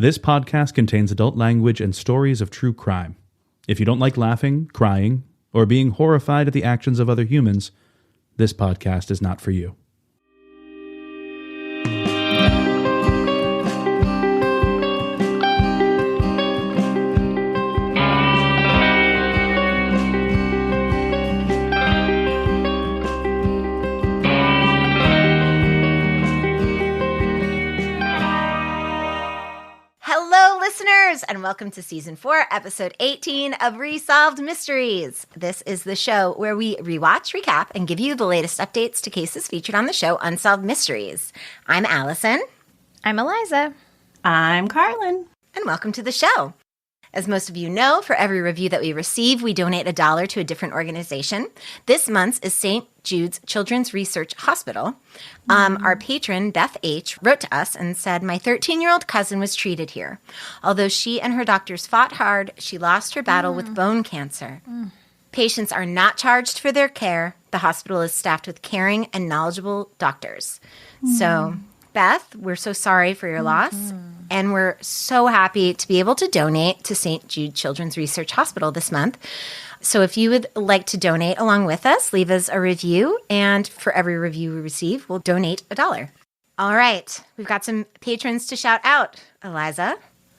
This podcast contains adult language and stories of true crime. If you don't like laughing, crying, or being horrified at the actions of other humans, this podcast is not for you. And welcome to Season 4, Episode 18 of Resolved Mysteries. This is the show where we rewatch, recap, and give you the latest updates to cases featured on the show Unsolved Mysteries. I'm Alison. I'm Eliza. I'm Karlin. And welcome to the show. As most of you know, for every review that we receive, we donate $1 to a different organization. This month's is St. Jude's Children's Research Hospital. Our patron, Beth H., wrote to us and said, "My 13-year-old cousin was treated here. Although she and her doctors fought hard, she lost her battle with bone cancer. Patients are not charged for their care. The hospital is staffed with caring and knowledgeable doctors." So, Beth, we're so sorry for your loss. And we're so happy to be able to donate to St. Jude Children's Research Hospital this month. So if you would like to donate along with us, leave us a review. And for every review we receive, we'll donate $1. All right. We've got some patrons to shout out. Eliza?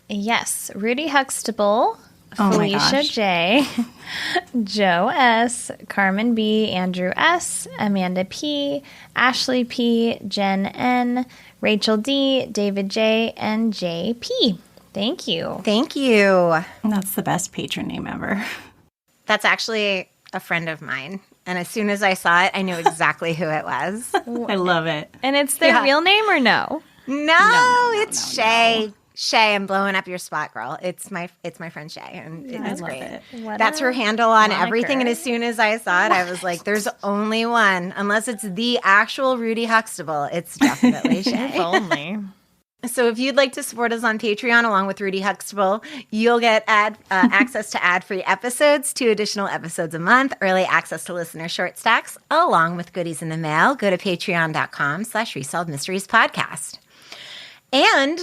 Yes. Rudy Huxtable, Felicia J., Joe S., Carmen B., Andrew S., Amanda P., Ashley P., Jen N., Rachel D., David J., and JP. Thank you. Thank you. That's the best patron name ever. That's actually a friend of mine. And as soon as I saw it, I knew exactly who it was. I love it. And it's their real name or no? No, it's Shay. No. Shay, I'm blowing up your spot, girl. It's my friend Shay, and it's great. That's her handle on everything. And as soon as I saw it, I was like, "There's only one, unless it's the actual Rudy Huxtable. It's definitely Shay." If only. So if you'd like to support us on Patreon along with Rudy Huxtable, you'll get access to ad-free episodes, 2 additional episodes a month, early access to listener short stacks, along with goodies in the mail. Go to patreon.com/resolvedmysteriespodcast. And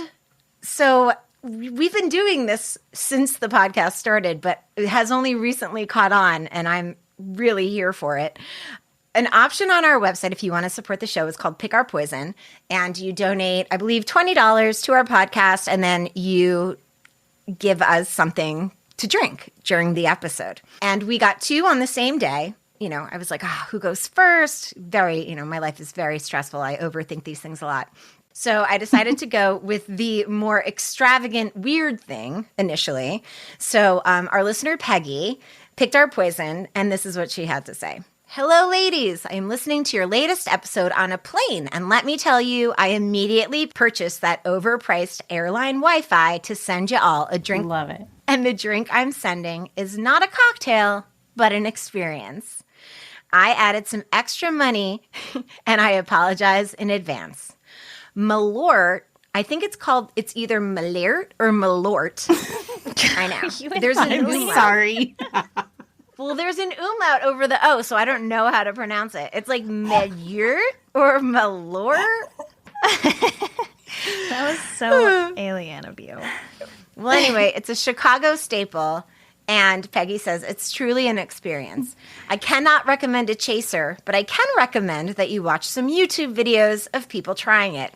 so we've been doing this since the podcast started, but it has only recently caught on, and I'm really here for it. An option on our website, if you want to support the show, is called Pick Our Poison, and you donate, I believe, $20 to our podcast, and then you give us something to drink during the episode. And we got 2 on the same day. You know, I was like, who goes first? My life is very stressful. I overthink these things a lot. So I decided to go with the more extravagant, weird thing initially. So our listener, Peggy, picked our poison, and this is what she had to say. "Hello, ladies. I am listening to your latest episode on a plane, and let me tell you, I immediately purchased that overpriced airline Wi-Fi to send you all a drink. Love it. And the drink I'm sending is not a cocktail, but an experience. I added some extra money, and I apologize in advance. Malort, I think it's either Malert or Malort. I know. There's an umlaut. Sorry. Well, there's an umlaut over the O, so I don't know how to pronounce it. It's like Malert or Malort. That was so alien of you. Well, anyway, it's a Chicago staple. And Peggy says, "It's truly an experience. I cannot recommend a chaser, but I can recommend that you watch some YouTube videos of people trying it.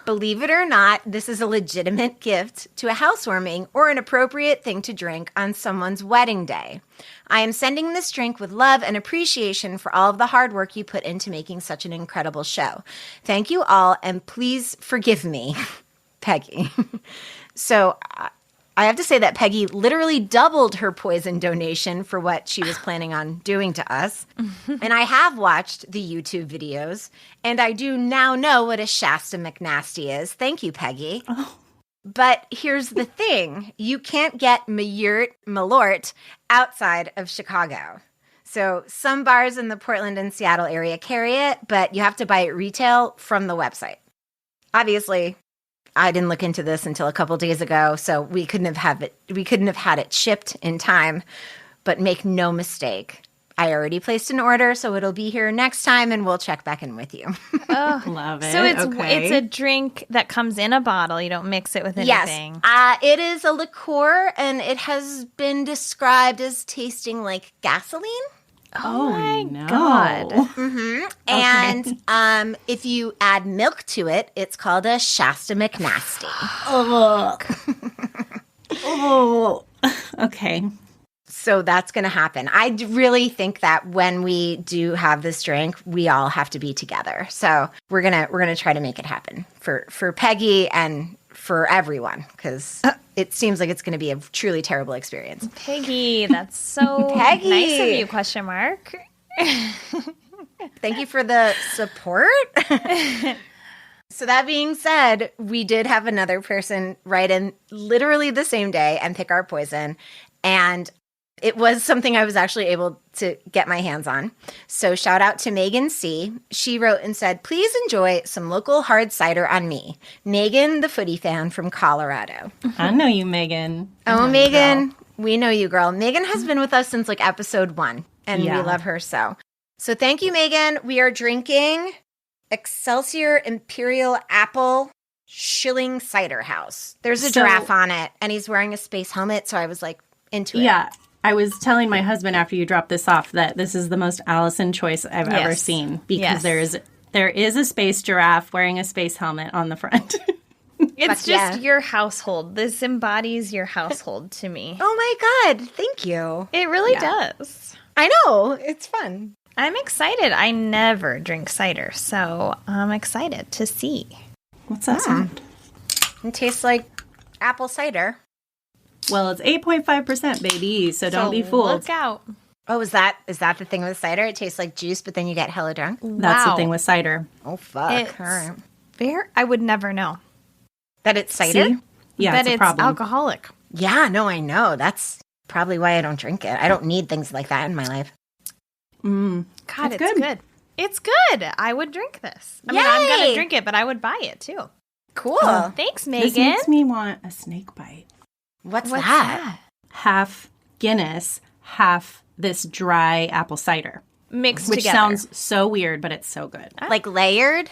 Believe it or not, this is a legitimate gift to a housewarming or an appropriate thing to drink on someone's wedding day. I am sending this drink with love and appreciation for all of the hard work you put into making such an incredible show. Thank you all, and please forgive me, Peggy." So I have to say that Peggy literally doubled her poison donation for what she was planning on doing to us. And I have watched the YouTube videos, and I do now know what a Shasta McNasty is. Thank you, Peggy. Oh. But here's the thing. You can't get Malort outside of Chicago. So some bars in the Portland and Seattle area carry it, but you have to buy it retail from the website. Obviously, I didn't look into this until a couple days ago, so we couldn't have had it shipped in time. But make no mistake, I already placed an order, so it'll be here next time, and we'll check back in with you. Oh, Love it. so it's okay. a drink that comes in a bottle. You don't mix it with anything. Yes, it is a liqueur, and it has been described as tasting like gasoline. Oh my no. God. And if you add milk to it, it's called a Shasta McNasty. Oh, okay. So that's going to happen. I really think that when we do have this drink, we all have to be together. So we're gonna try to make it happen for Peggy and for everyone, because it seems like it's going to be a truly terrible experience. Peggy, that's so Peggy. nice of you, question mark. Thank you for the support. So that being said, we did have another person write in literally the same day and pick our poison. And it was something I was actually able to get my hands on. So shout out to Megan C. She wrote and said, please enjoy some local hard cider on me. Megan, the footy fan from Colorado. I know you, Megan. Oh, Megan. We know you, girl. Megan has been with us since like episode 1, and we love her so. So thank you, Megan. We are drinking Excelsior Imperial Apple Shilling Cider House. There's a giraffe on it, and he's wearing a space helmet, so I was like into it. Yeah. I was telling my husband after you dropped this off that this is the most Alison choice I've ever seen, because there is a space giraffe wearing a space helmet on the front. It's just your household. This embodies your household to me. Oh my God. Thank you. It really does. I know. It's fun. I'm excited. I never drink cider, so I'm excited to see. What's that sound? It tastes like apple cider. Well, it's 8.5%, baby, so don't be fooled. Look out. Oh, is that the thing with cider? It tastes like juice, but then you get hella drunk? That's the thing with cider. Oh, fuck. It's All right. I would never know. That it's cider? See? Yeah, that it's a problem. alcoholic. Yeah, no, I know. That's probably why I don't drink it. I don't need things like that in my life. God, That's it's good. good. It's good. I would drink this. I mean, I'm going to drink it, but I would buy it too. Cool. Thanks, Megan. This makes me want a snake bite. What's that? Half Guinness, half this dry apple cider. Mixed Which together. sounds so weird, but it's so good. Like layered?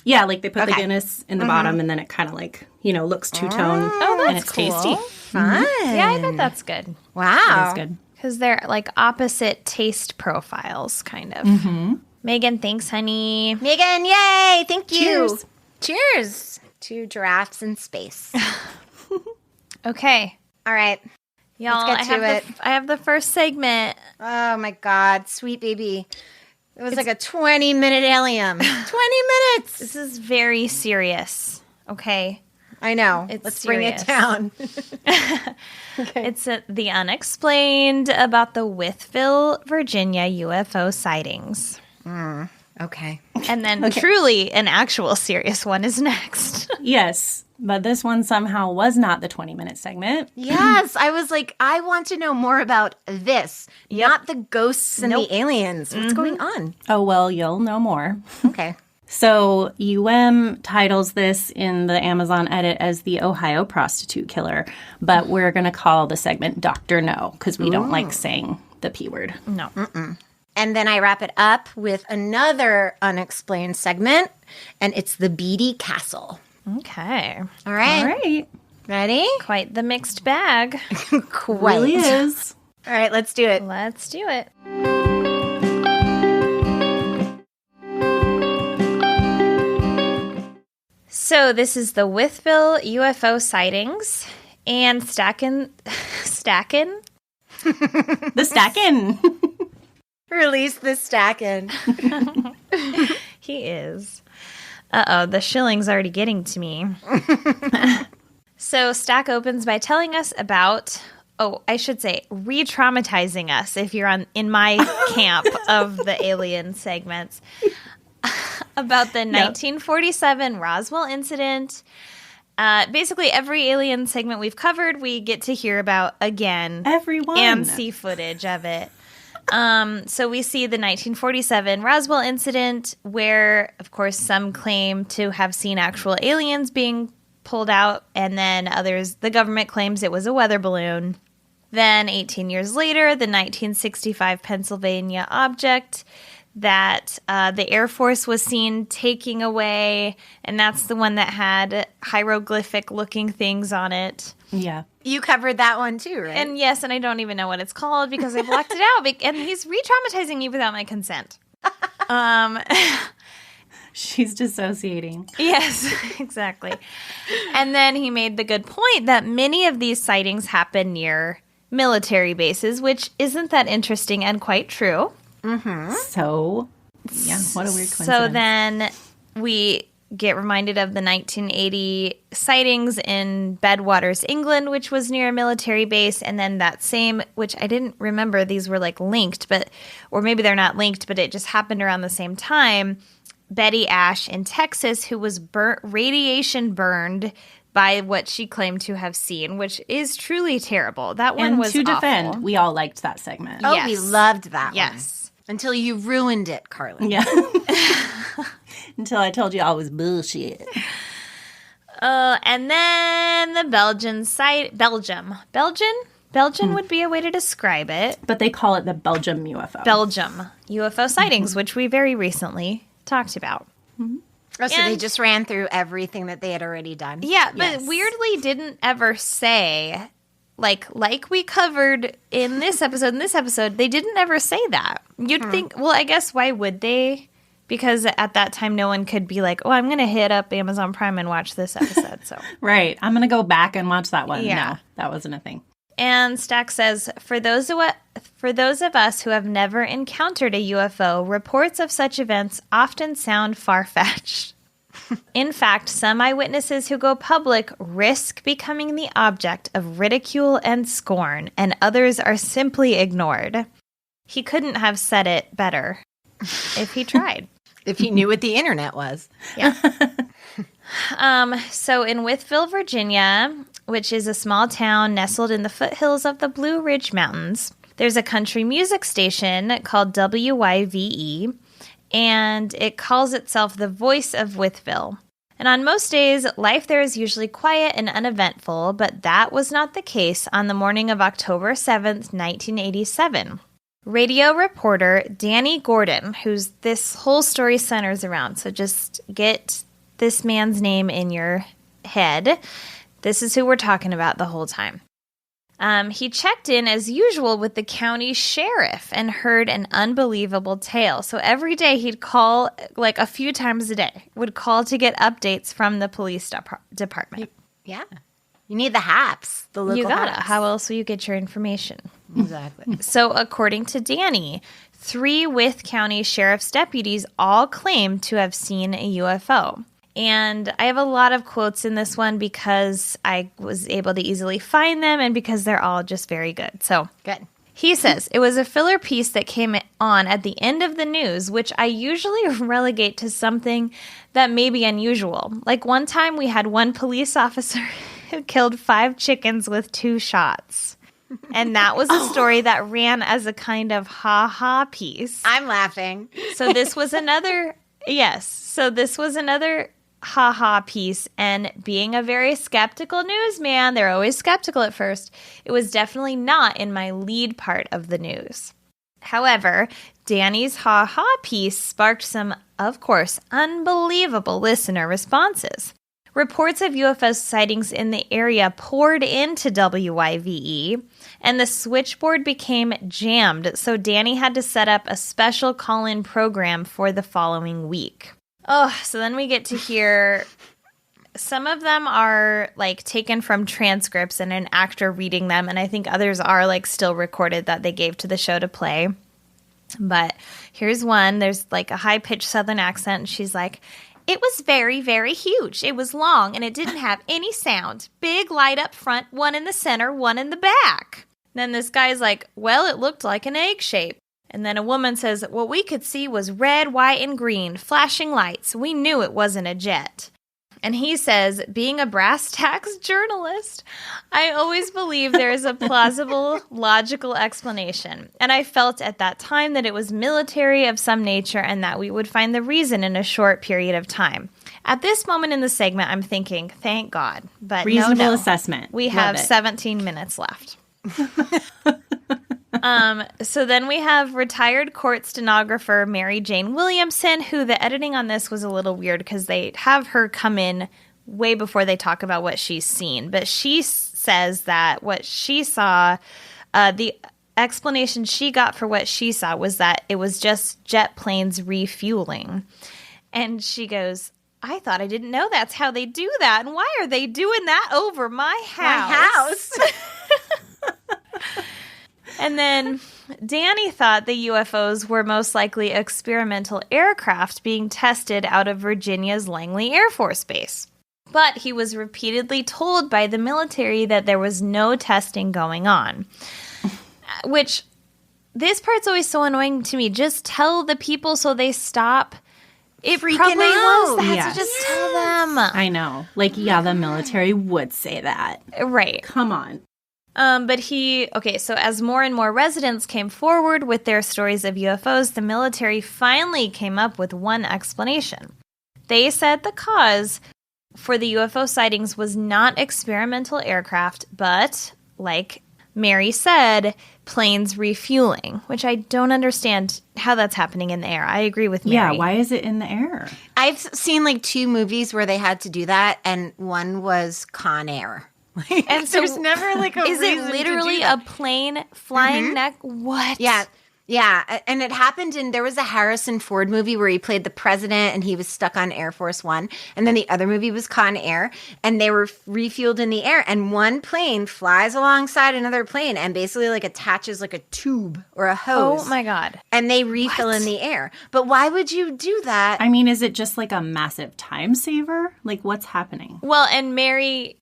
Yeah, like they put the Okay. Guinness in the bottom, and then it kind of like, looks two-tone. Oh, that's and it's cool. tasty. Fun. Yeah, I bet that's good. Wow. It's good. Because they're like opposite taste profiles, kind of. Megan, thanks, honey. Megan, yay! Thank you. Cheers. Cheers to giraffes in space. Okay. All right. Y'all, Let's get to it. I have the first segment. Oh my God, sweet baby. It was like a 20-minute alien. 20 minutes. This is very serious. Okay. I know. It's Let's bring it serious. down. It's The Unexplained about the Wytheville, Virginia UFO sightings. Okay. And then truly an actual serious one is next. Yes, but this one somehow was not the 20-minute segment. Yes, I was like, I want to know more about this, not the ghosts and the aliens. What's going on? Oh, well, you'll know more. Okay. So titles this in the Amazon edit as the Ohio Prostitute Killer, but we're going to call the segment Dr. No, because we don't like saying the P word. No. And then I wrap it up with another unexplained segment, and it's the Beaty Castle. Okay. All right. All right. Ready? Quite the mixed bag. Quite. Really is. All right, let's do it. Let's do it. So this is the Wytheville UFO sightings and stacking. The stacking. Release the stacking. He is. Uh-oh, the shilling's already getting to me. So Stack opens by telling us about, I should say, re-traumatizing us if you're in my camp of the alien segments, about the 1947 Roswell Incident. Basically, every alien segment we've covered, we get to hear about again. Everyone. And see footage of it. So we see the 1947 Roswell Incident, where, of course, some claim to have seen actual aliens being pulled out, and then others, the government claims it was a weather balloon. Then 18 years later, the 1965 Pennsylvania object that the Air Force was seen taking away, and that's the one that had hieroglyphic-looking things on it. Yeah. You covered that one too, right? And yes, and I don't even know what it's called because I blocked it out, and he's re-traumatizing me without my consent. She's dissociating. Yes, exactly. And then he made the good point that many of these sightings happen near military bases, which isn't that interesting and quite true. Mm-hmm. So, yeah, what a weird coincidence. So then we get reminded of the 1980 sightings in Bedwaters, England, which was near a military base. And then that same, which I didn't remember, these were like linked, or maybe they're not linked, but it just happened around the same time. Betty Ash in Texas, who was radiation burned by what she claimed to have seen, which is truly terrible. That one was awful. And to defend, we all liked that segment. Oh, Yes. we loved that one. Yes. Until you ruined it, Karlin. Yeah. Until I told you all was bullshit. And then the Belgian site, Belgium would be a way to describe it. But they call it the Belgium UFO. Belgium UFO sightings, which we very recently talked about. Oh, so they just ran through everything that they had already done? Yeah, but Yes. weirdly didn't ever say, like we covered in this episode, they didn't ever say that. You'd think, well, I guess why would they? Because at that time, no one could be like, oh, I'm going to hit up Amazon Prime and watch this episode. So Right. I'm going to go back and watch that one. Yeah. No, that wasn't a thing. And Stack says, for those of us who have never encountered a UFO, reports of such events often sound far-fetched. In fact, some eyewitnesses who go public risk becoming the object of ridicule and scorn, and others are simply ignored. He couldn't have said it better if he tried. If he knew what the internet was. Yeah. So in Wytheville, Virginia, which is a small town nestled in the foothills of the Blue Ridge Mountains, there's a country music station called WYVE, and it calls itself the Voice of Wytheville. And on most days, life there is usually quiet and uneventful, but that was not the case on the morning of October 7th, 1987. Radio reporter Danny Gordon, who's this whole story centers around, so just get this man's name in your head. This is who we're talking about the whole time. He checked in as usual with the county sheriff and heard an unbelievable tale. So every day he'd call, like a few times a day, would call to get updates from the police department. Yeah. You need the haps, the local You gotta. haps. How else will you get your information? Exactly. So according to Danny, 3 Wythe County Sheriff's deputies all claimed to have seen a UFO. And I have a lot of quotes in this one because I was able to easily find them and because they're all just very good. So Good. he says, it was a filler piece that came on at the end of the news, which I usually relegate to something that may be unusual. Like one time we had one police officer who killed 5 chickens with 2 shots. And that was a story that ran as a kind of ha-ha piece. I'm laughing. So this was another, ha-ha piece, and being a very skeptical newsman, they're always skeptical at first, it was definitely not in my lead part of the news. However, Danny's ha-ha piece sparked some, of course, unbelievable listener responses. Reports of UFO sightings in the area poured into WYVE, and the switchboard became jammed, so Danny had to set up a special call-in program for the following week. Oh, so then we get to hear some of them are like taken from transcripts and an actor reading them, and I think others are like still recorded that they gave to the show to play. But here's one. There's like a high-pitched Southern accent, and she's like, "It was very, very huge. It was long, and it didn't have any sound. Big light up front, one in the center, one in the back." Then this guy's like, "Well, it looked like an egg shape." And then a woman says, "What we could see was red, white, and green, flashing lights. We knew it wasn't a jet." And he says, "Being a brass tacks journalist, I always believe there is a plausible, logical explanation. And I felt at that time that it was military of some nature and that we would find the reason in a short period of time." At this moment in the segment, I'm thinking, thank God. But Reasonable no. assessment. We Love have it. 17 minutes left. So then we have retired court stenographer Mary Jane Williamson, who the editing on this was a little weird because they have her come in way before they talk about what she's seen. But she says that what she saw, the explanation she got for what she saw was that it was just jet planes refueling. And she goes, I thought I didn't know that's how they do that. And why are they doing that over my house? And then Danny thought the UFOs were most likely experimental aircraft being tested out of Virginia's Langley Air Force Base. But he was repeatedly told by the military that there was no testing going on. Which, this part's always so annoying to me. Just tell the people so they stop. It Freaking probably out. was that, Yes. so just tell them. I know. Like, yeah, the military would say that. Right. Come on. So as more and more residents came forward with their stories of UFOs, the military finally came up with one explanation. They said the cause for the UFO sightings was not experimental aircraft, but, like Mary said, planes refueling, which I don't understand how that's happening in the air. I agree with Mary. Yeah, why is it in the air? I've seen like 2 movies where they had to do that, and one was Con Air. And so there's never like a is reason it literally to do that. a plane flying What? Yeah, and it happened there was a Harrison Ford movie where he played the president and he was stuck on Air Force One, and then the other movie was Con Air, and they were refueled in the air, and one plane flies alongside another plane and basically like attaches like a tube or a hose. Oh my God. And they refill in the air. But why would you do that? I mean, is it just like a massive time saver? Like, what's happening? Well, and Mary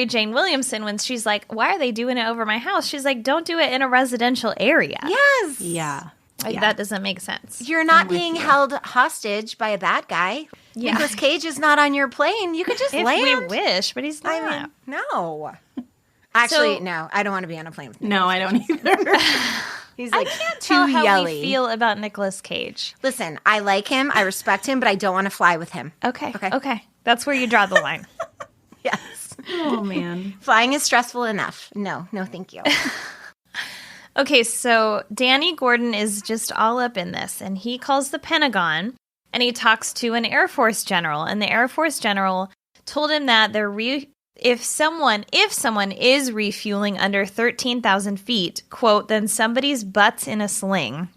Jane Williamson, when she's like, why are they doing it over my house? She's like, don't do it in a residential area. Yes. Yeah. Like, that doesn't make sense. You're not being held hostage by a bad guy. Yeah. Nicolas Cage is not on your plane. You could just If land. we wish, but he's not. I mean, no. Actually, no. I don't want to be on a plane with No, I don't either. He's like I can't too tell how yelly. we feel about Nicolas Cage. Listen, I like him. I respect him, but I don't want to fly with him. Okay. That's where you draw the line. Yes. Oh, man. Flying is stressful enough. No, thank you. Okay, so Danny Gordon is just all up in this, and he calls the Pentagon, and he talks to an Air Force general, and the Air Force general told him that if someone is refueling under 13,000 feet, quote, then somebody's butt's in a sling.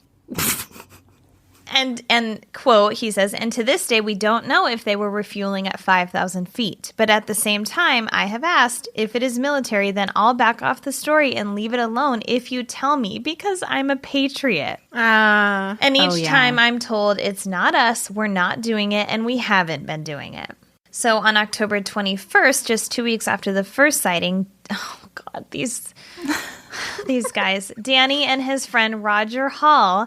And quote, he says, and to this day, we don't know if they were refueling at 5,000 feet. But at the same time, I have asked, if it is military, then I'll back off the story and leave it alone if you tell me, because I'm a patriot. And each time I'm told it's not us, we're not doing it, and we haven't been doing it. So on October 21st, just 2 weeks after the first sighting, oh God, these guys, Danny and his friend Roger Hall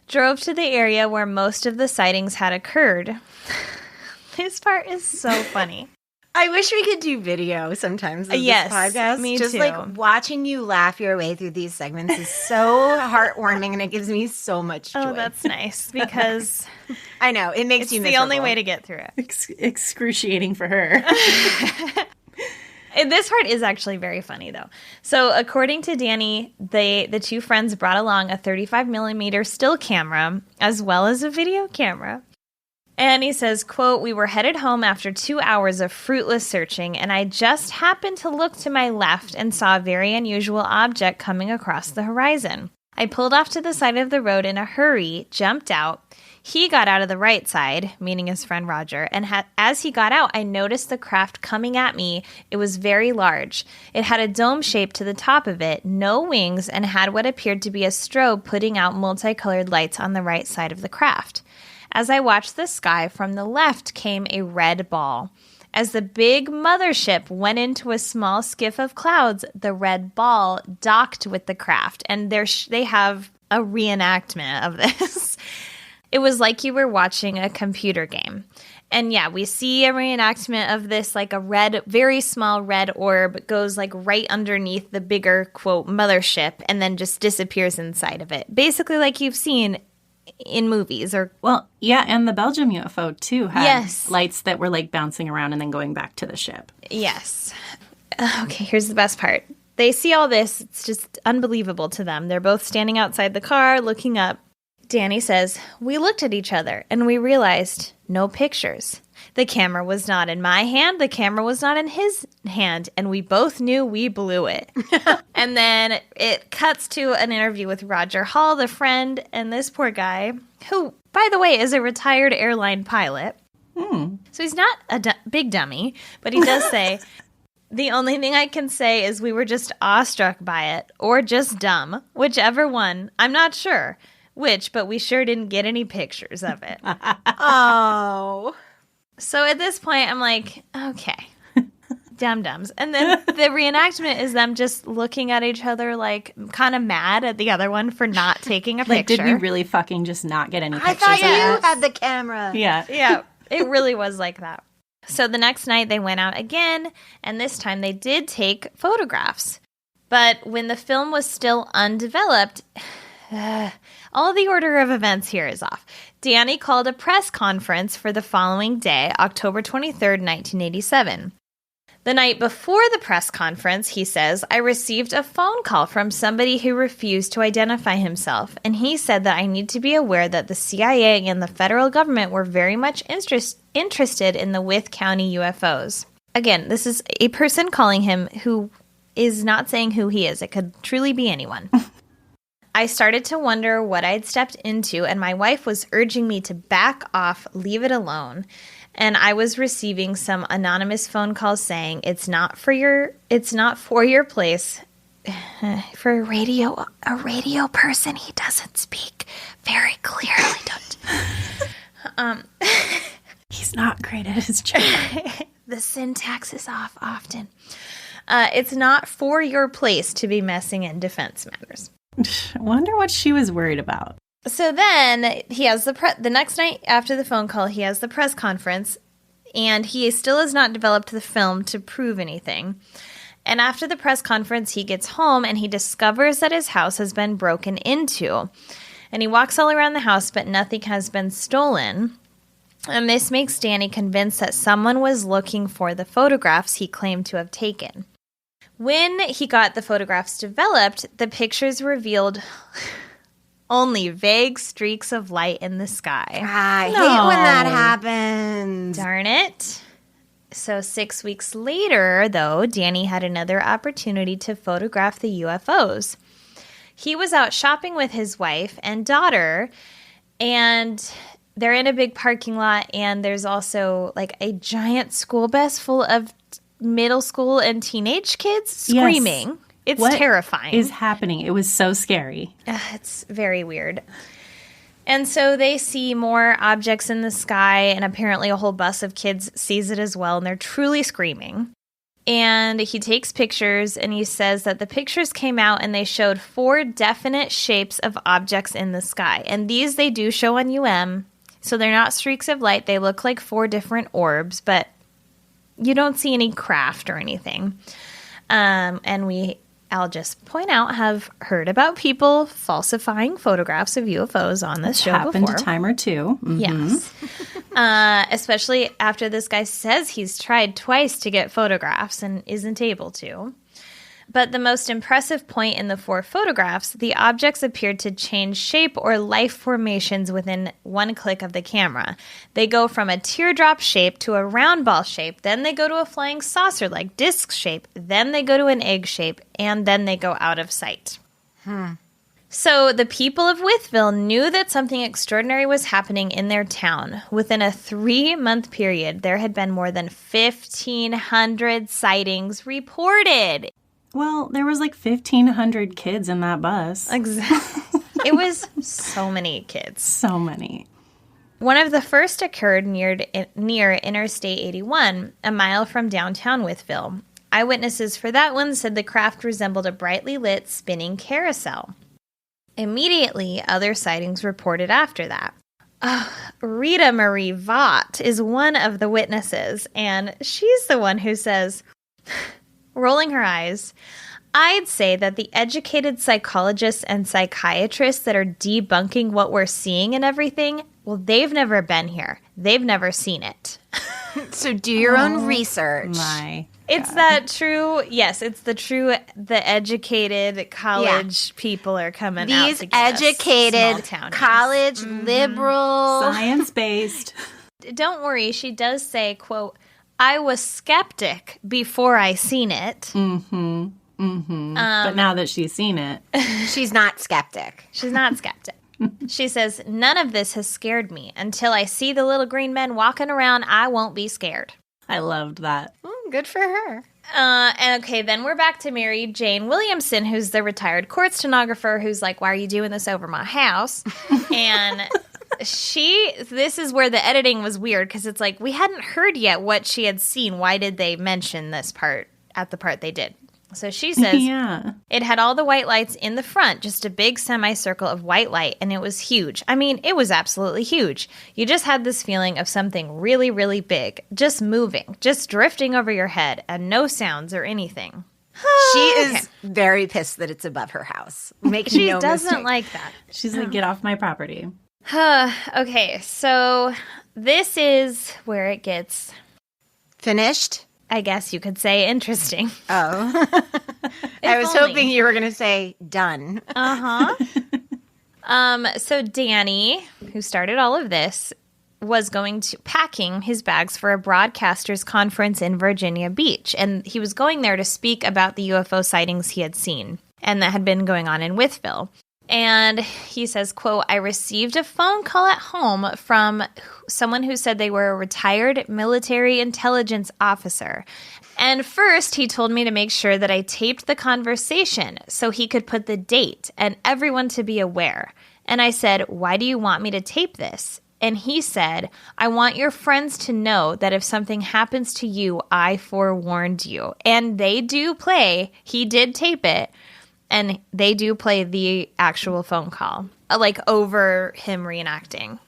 drove to the area where most of the sightings had occurred. This part is so funny. I wish we could do video sometimes of Yes, this podcast. me Just too. like watching you laugh your way through these segments is so heartwarming, and it gives me so much joy. Oh, that's nice, because I know, it makes it's you the miserable. only way to get through it. Excruciating for her. And this part is actually very funny, though. So according to Danny, the two friends brought along a 35mm still camera as well as a video camera. And he says, quote, we were headed home after 2 hours of fruitless searching, and I just happened to look to my left and saw a very unusual object coming across the horizon. I pulled off to the side of the road in a hurry, jumped out. He got out of the right side, meaning his friend Roger, and as he got out, I noticed the craft coming at me. It was very large. It had a dome shape to the top of it, no wings, and had what appeared to be a strobe putting out multicolored lights on the right side of the craft. As I watched the sky, from the left came a red ball. As the big mothership went into a small skiff of clouds, the red ball docked with the craft, and they have a reenactment of this. It was like you were watching a computer game. And yeah, we see a reenactment of this, like a red, very small red orb goes like right underneath the bigger, quote, mothership and then just disappears inside of it. Basically like you've seen in movies or... Well, yeah, and the Belgium UFO, too, had Yes. lights that were like bouncing around and then going back to the ship. Yes. Okay, here's the best part. They see all this. It's just unbelievable to them. They're both standing outside the car looking up. Danny says, "We looked at each other and we realized no pictures. The camera was not in my hand. The camera was not in his hand. And we both knew we blew it." And then it cuts to an interview with Roger Hall, the friend, and this poor guy, who, by the way, is a retired airline pilot. So he's not a big dummy, but he does say, "The only thing I can say is we were just awestruck by it, or just dumb, whichever one. I'm not sure which, but we sure didn't get any pictures of it." Oh. So at this point, I'm like, okay, dum-dums. And then the reenactment is them just looking at each other like kind of mad at the other one for not taking a Like, picture. did we really fucking just not get any I pictures thought of you it? had the camera. Yeah. Yeah, it really was like that. So the next night they went out again, and this time they did take photographs. But when the film was still undeveloped, all the order of events here is off. Danny called a press conference for the following day, October 23rd, 1987. The night before the press conference, he says, "I received a phone call from somebody who refused to identify himself, and he said that I need to be aware that the CIA and the federal government were very much interested in the Wythe County UFOs." Again, this is a person calling him who is not saying who he is. It could truly be anyone. "I started to wonder what I'd stepped into, and my wife was urging me to back off, leave it alone. And I was receiving some anonymous phone calls saying it's not for your place." For a radio person, he doesn't speak very clearly. Don't. He's not great at his job. The syntax is off often. "It's not for your place to be messing in defense matters." I wonder what she was worried about. So then he has the next night after the phone call, he has the press conference, and he still has not developed the film to prove anything. And after the press conference, he gets home and he discovers that his house has been broken into. And he walks all around the house, but nothing has been stolen. And this makes Danny convinced that someone was looking for the photographs he claimed to have taken. When he got the photographs developed, the pictures revealed only vague streaks of light in the sky. I hate when that happens. Darn it. So 6 weeks later, though, Danny had another opportunity to photograph the UFOs. He was out shopping with his wife and daughter, and they're in a big parking lot, and there's also like a giant school bus full of middle school and teenage kids screaming. Yes. It's terrifying. What is happening? It was so scary. It's very weird. And so they see more objects in the sky, and apparently a whole bus of kids sees it as well, and they're truly screaming. And he takes pictures, and he says that the pictures came out, and they showed 4 definite shapes of objects in the sky. And these they do show on so they're not streaks of light. They look like 4 different orbs, but you don't see any craft or anything. And I'll just point out, have heard about people falsifying photographs of UFOs on this show happened before. A time or two. Mm-hmm. Yes. Especially after this guy says he's tried twice to get photographs and isn't able to. But the most impressive point in the 4 photographs, the objects appeared to change shape or life formations within one click of the camera. They go from a teardrop shape to a round ball shape, then they go to a flying saucer-like disc shape, then they go to an egg shape, and then they go out of sight. So the people of Wytheville knew that something extraordinary was happening in their town. Within a 3-month period, there had been more than 1,500 sightings reported. Well, there was like 1,500 kids in that bus. Exactly. It was so many kids. So many. One of the first occurred near Interstate 81, a mile from downtown Wytheville. Eyewitnesses for that one said the craft resembled a brightly lit spinning carousel. Immediately, other sightings reported after that. Rita Marie Vaught is one of the witnesses, and she's the one who says, rolling her eyes, "I'd say that the educated psychologists and psychiatrists that are debunking what we're seeing and everything, well, they've never been here. They've never seen it." So do your own research. My. It's that true, yes, it's the educated college people are coming out These to get us educated small-townies. college liberal. Science-based. Don't worry, she does say, quote, I was skeptic before I seen it. But now that she's seen it. She's not skeptic. She's not skeptic. She says, none of this has scared me. Until I see the little green men walking around, I won't be scared. I loved that. Good for her. And okay, then we're back to Mary Jane Williamson, who's the retired court stenographer, who's like, why are you doing this over my house? And this is where the editing was weird, because it's like, we hadn't heard yet what she had seen. Why did they mention this part at the part they did? So she says, It had all the white lights in the front, just a big semicircle of white light, and it was huge. I mean, it was absolutely huge. You just had this feeling of something really, really big, just moving, just drifting over your head, and no sounds or anything. She is very pissed that it's above her house. She doesn't like that. She's like, get off my property. Okay, so this is where it gets... Finished? I guess you could say interesting. Oh. I was hoping you were going to say done. So Danny, who started all of this, was packing his bags for a broadcasters conference in Virginia Beach. And he was going there to speak about the UFO sightings he had seen and that had been going on in Wytheville. And he says, quote, I received a phone call at home from someone who said they were a retired military intelligence officer. And first, he told me to make sure that I taped the conversation so he could put the date and everyone to be aware. And I said, why do you want me to tape this? And he said, I want your friends to know that if something happens to you, I forewarned you. And they do play. He did tape it. And they do play the actual phone call, like over him reenacting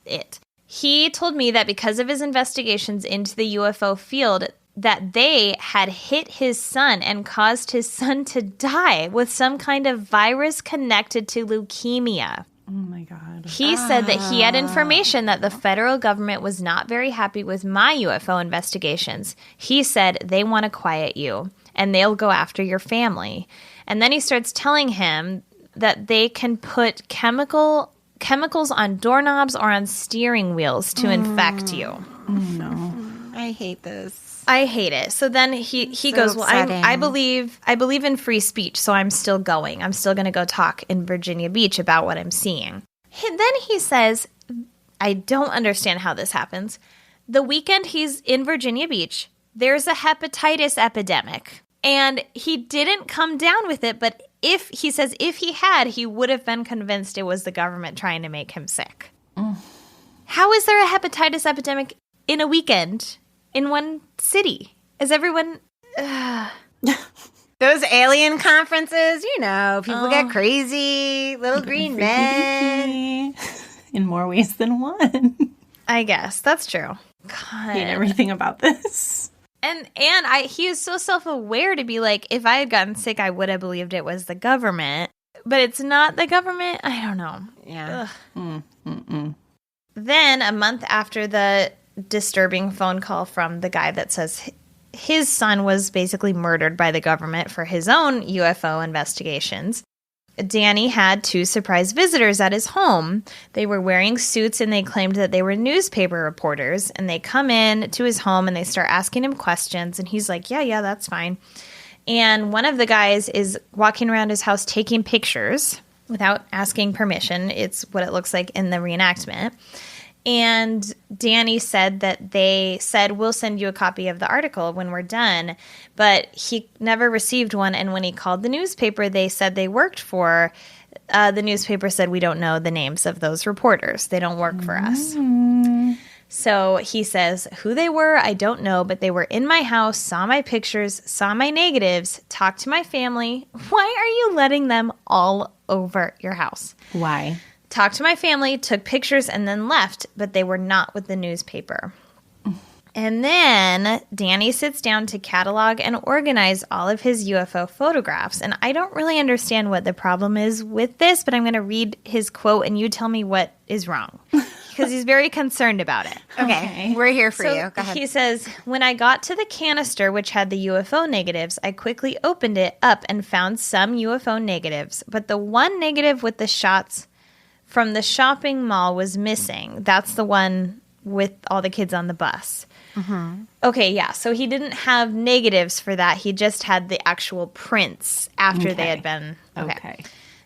it. He told me that because of his investigations into the UFO field, that they had hit his son and caused his son to die with some kind of virus connected to leukemia. Oh, my God. He said that he had information that the federal government was not very happy with my UFO investigations. He said they want to quiet you, and they'll go after your family. And then he starts telling him that they can put chemicals on doorknobs or on steering wheels to infect you. Oh, no. I hate this. I hate it. So then he goes, well, I believe in free speech, so I'm still going. I'm still going to go talk in Virginia Beach about what I'm seeing. Then he says, I don't understand how this happens. The weekend he's in Virginia Beach, there's a hepatitis epidemic. And he didn't come down with it, but if he had, he would have been convinced it was the government trying to make him sick. How is there a hepatitis epidemic in a weekend in one city? Is everyone... Those alien conferences, people get crazy, little green men. In more ways than one. I guess. That's true. God. Hate everything about this. And he is so self-aware to be like, if I had gotten sick, I would have believed it was the government. But it's not the government. I don't know. Yeah. Then a month after the disturbing phone call from the guy that says his son was basically murdered by the government for his own UFO investigations, Danny had two surprise visitors at his home. They were wearing suits and they claimed that they were newspaper reporters. And they come in to his home and they start asking him questions. And he's like, yeah, that's fine. And one of the guys is walking around his house taking pictures without asking permission. It's what it looks like in the reenactment. And Danny said that they said, we'll send you a copy of the article when we're done. But he never received one. And when he called the newspaper they said they worked for, the newspaper said, we don't know the names of those reporters. They don't work for us. So he says, who they were, I don't know, but they were in my house, saw my pictures, saw my negatives, talked to my family. Why are you letting them all over your house? Why? Talked to my family, took pictures, and then left, but they were not with the newspaper. And then Danny sits down to catalog and organize all of his UFO photographs. And I don't really understand what the problem is with this, but I'm going to read his quote and you tell me what is wrong. He because he's very concerned about it. Okay. We're here for you. Go ahead. He says, when I got to the canister, which had the UFO negatives, I quickly opened it up and found some UFO negatives. But the one negative with the shots from the shopping mall was missing. That's the one with all the kids on the bus. Mm-hmm. Okay, yeah. So he didn't have negatives for that. He just had the actual prints after they had been. Okay.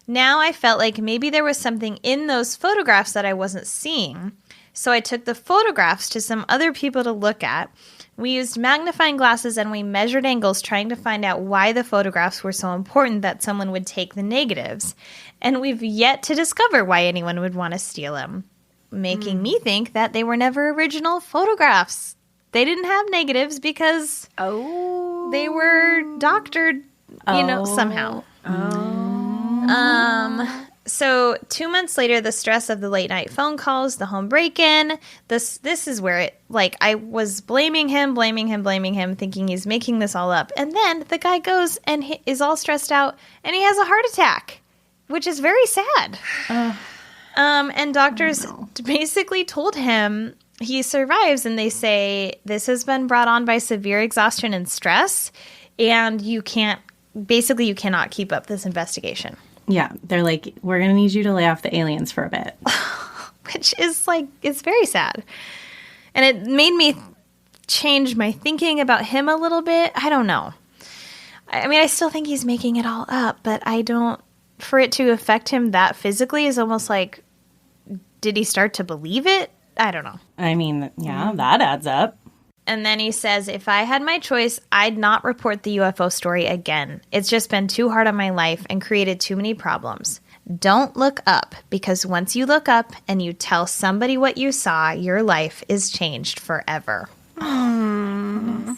Now I felt like maybe there was something in those photographs that I wasn't seeing. So I took the photographs to some other people to look at. We used magnifying glasses and we measured angles trying to find out why the photographs were so important that someone would take the negatives. And we've yet to discover why anyone would want to steal them, making me think that they were never original photographs. They didn't have negatives because they were doctored, somehow. So 2 months later, the stress of the late night phone calls, the home break-in, this is where I was blaming him, thinking he's making this all up. And then the guy goes and is all stressed out and he has a heart attack, which is very sad. And doctors basically told him he survives, and they say this has been brought on by severe exhaustion and stress, and you cannot keep up this investigation. Yeah, they're like, we're going to need you to lay off the aliens for a bit. Which is it's very sad. And it made me change my thinking about him a little bit. I don't know. I mean, I still think he's making it all up, but for it to affect him that physically is almost like, did he start to believe it? I don't know. I mean, yeah, that adds up. And then he says, if I had my choice, I'd not report the UFO story again. It's just been too hard on my life and created too many problems. Don't look up, because once you look up and you tell somebody what you saw, your life is changed forever. And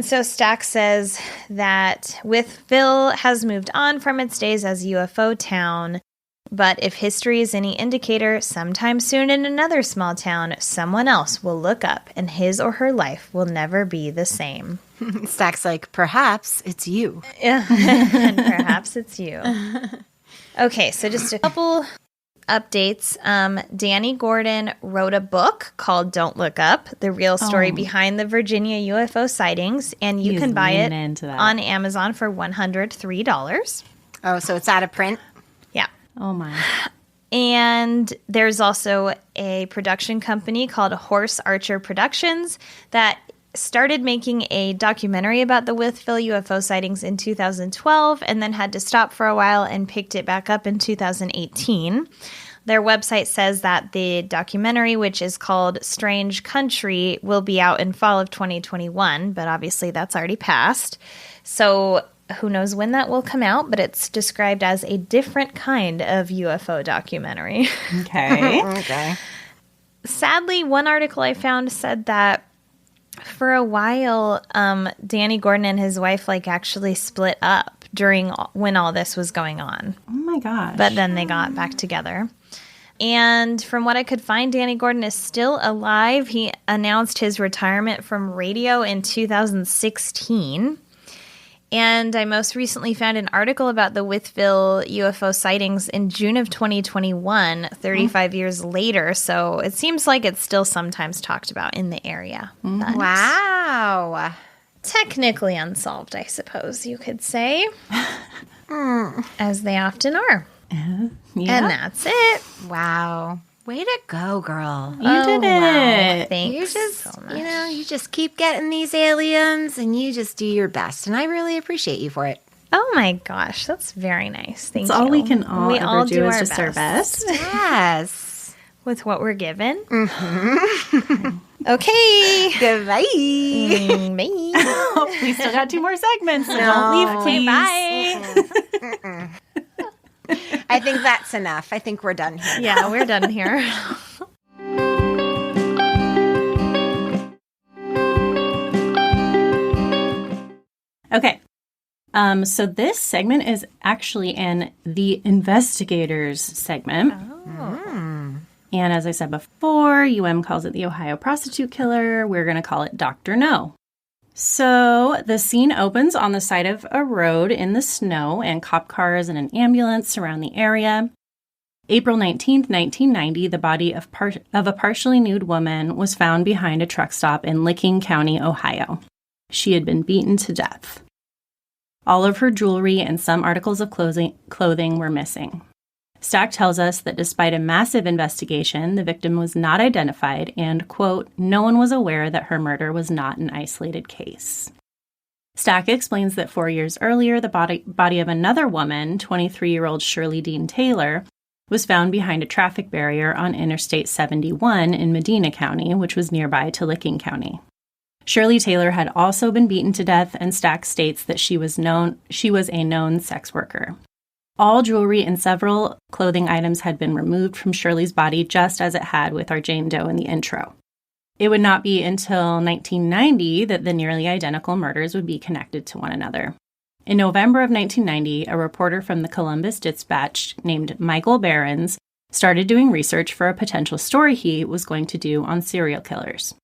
so Stack says that Wytheville has moved on from its days as UFO town. But if history is any indicator, sometime soon in another small town, someone else will look up and his or her life will never be the same. Stack's like, perhaps it's you. And perhaps it's you. Okay, so just a couple updates. Danny Gordon wrote a book called Don't Look Up, the real story behind the Virginia UFO sightings, and you can buy it on Amazon for $103. Oh, so it's out of print? Yeah. Oh, my. And there's also a production company called Horse Archer Productions that started making a documentary about the Wytheville UFO sightings in 2012 and then had to stop for a while and picked it back up in 2018. Their website says that the documentary, which is called Strange Country, will be out in fall of 2021, but obviously that's already passed. So who knows when that will come out, but it's described as a different kind of UFO documentary. Okay. Okay. Sadly, one article I found said that for a while, Danny Gordon and his wife actually split up when all this was going on. Oh my gosh. But then they got back together. And from what I could find, Danny Gordon is still alive. He announced his retirement from radio in 2016. And I most recently found an article about the Wytheville UFO sightings in June of 2021, 35 years later. So it seems like it's still sometimes talked about in the area. But Wow. technically unsolved, I suppose you could say. As they often are. Yeah. And that's it. Wow. Way to go, girl. You did it. Thanks You just, so much. you just keep getting these aliens and you just do your best. And I really appreciate you for it. Oh my gosh, that's very nice. Thank you. That's all we can all we ever all do is our just our best. Yes. With what we're given. Okay. Goodbye. Bye. We still got 2 more segments, so don't leave, please. Bye. I think that's enough. I think we're done here. Yeah, we're done here. Okay. So this segment is actually in the investigators segment. And as I said before, UM calls it the Ohio Prostitute Killer. We're going to call it Dr. No. So the scene opens on the side of a road in the snow, and cop cars and an ambulance surround the area. April 19th, 1990, the body of a partially nude woman was found behind a truck stop in Licking County, Ohio. She had been beaten to death. All of her jewelry and some articles of clothing were missing. Stack tells us that despite a massive investigation, the victim was not identified and, quote, no one was aware that her murder was not an isolated case. Stack explains that 4 years earlier, the body of another woman, 23-year-old Shirley Dean Taylor, was found behind a traffic barrier on Interstate 71 in Medina County, which was nearby to Licking County. Shirley Taylor had also been beaten to death, and Stack states that she was a known sex worker. All jewelry and several clothing items had been removed from Shirley's body, just as it had with our Jane Doe in the intro. It would not be until 1990 that the nearly identical murders would be connected to one another. In November of 1990, a reporter from the Columbus Dispatch named Michael Behrens started doing research for a potential story he was going to do on serial killers.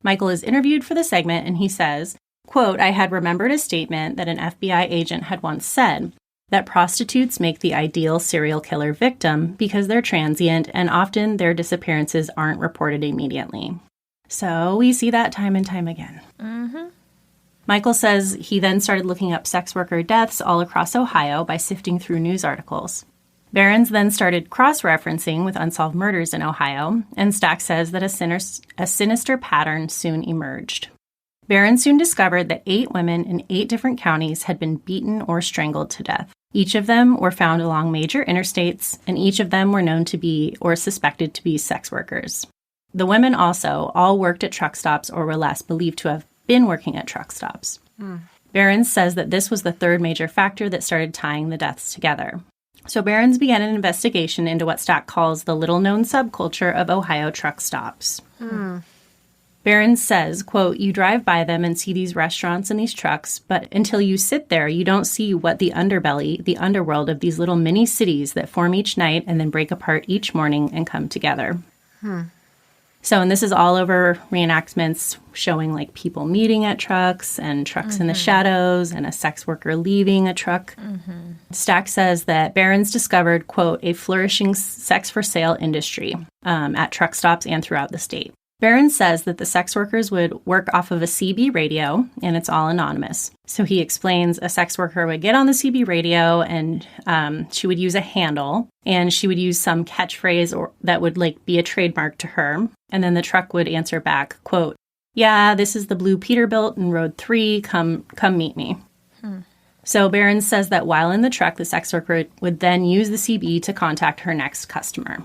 Michael is interviewed for the segment, and he says, quote, I had remembered a statement that an FBI agent had once said, that prostitutes make the ideal serial killer victim because they're transient and often their disappearances aren't reported immediately. So we see that time and time again. Mm-hmm. Michael says he then started looking up sex worker deaths all across Ohio by sifting through news articles. Behrens then started cross-referencing with unsolved murders in Ohio, and Stack says that a sinister pattern soon emerged. Behrens soon discovered that 8 women in 8 different counties had been beaten or strangled to death. Each of them were found along major interstates, and each of them were known to be or suspected to be sex workers. The women also all worked at truck stops or were last believed to have been working at truck stops. Behrens says that this was the third major factor that started tying the deaths together. So Behrens began an investigation into what Stack calls the little-known subculture of Ohio truck stops. Behrens says, quote, you drive by them and see these restaurants and these trucks, but until you sit there, you don't see what the underbelly, the underworld of these little mini cities that form each night and then break apart each morning and come together. So, and this is all over reenactments showing like people meeting at trucks and trucks in the shadows and a sex worker leaving a truck. Stack says that Behrens discovered, quote, a flourishing sex for sale industry at truck stops and throughout the state. Behrens says that the sex workers would work off of a CB radio, and it's all anonymous. So he explains a sex worker would get on the CB radio, and she would use a handle, and she would use some catchphrase or that would like be a trademark to her. And then the truck would answer back, quote, yeah, this is the blue Peterbilt in Road 3. Come meet me. So Behrens says that while in the truck, the sex worker would then use the CB to contact her next customer.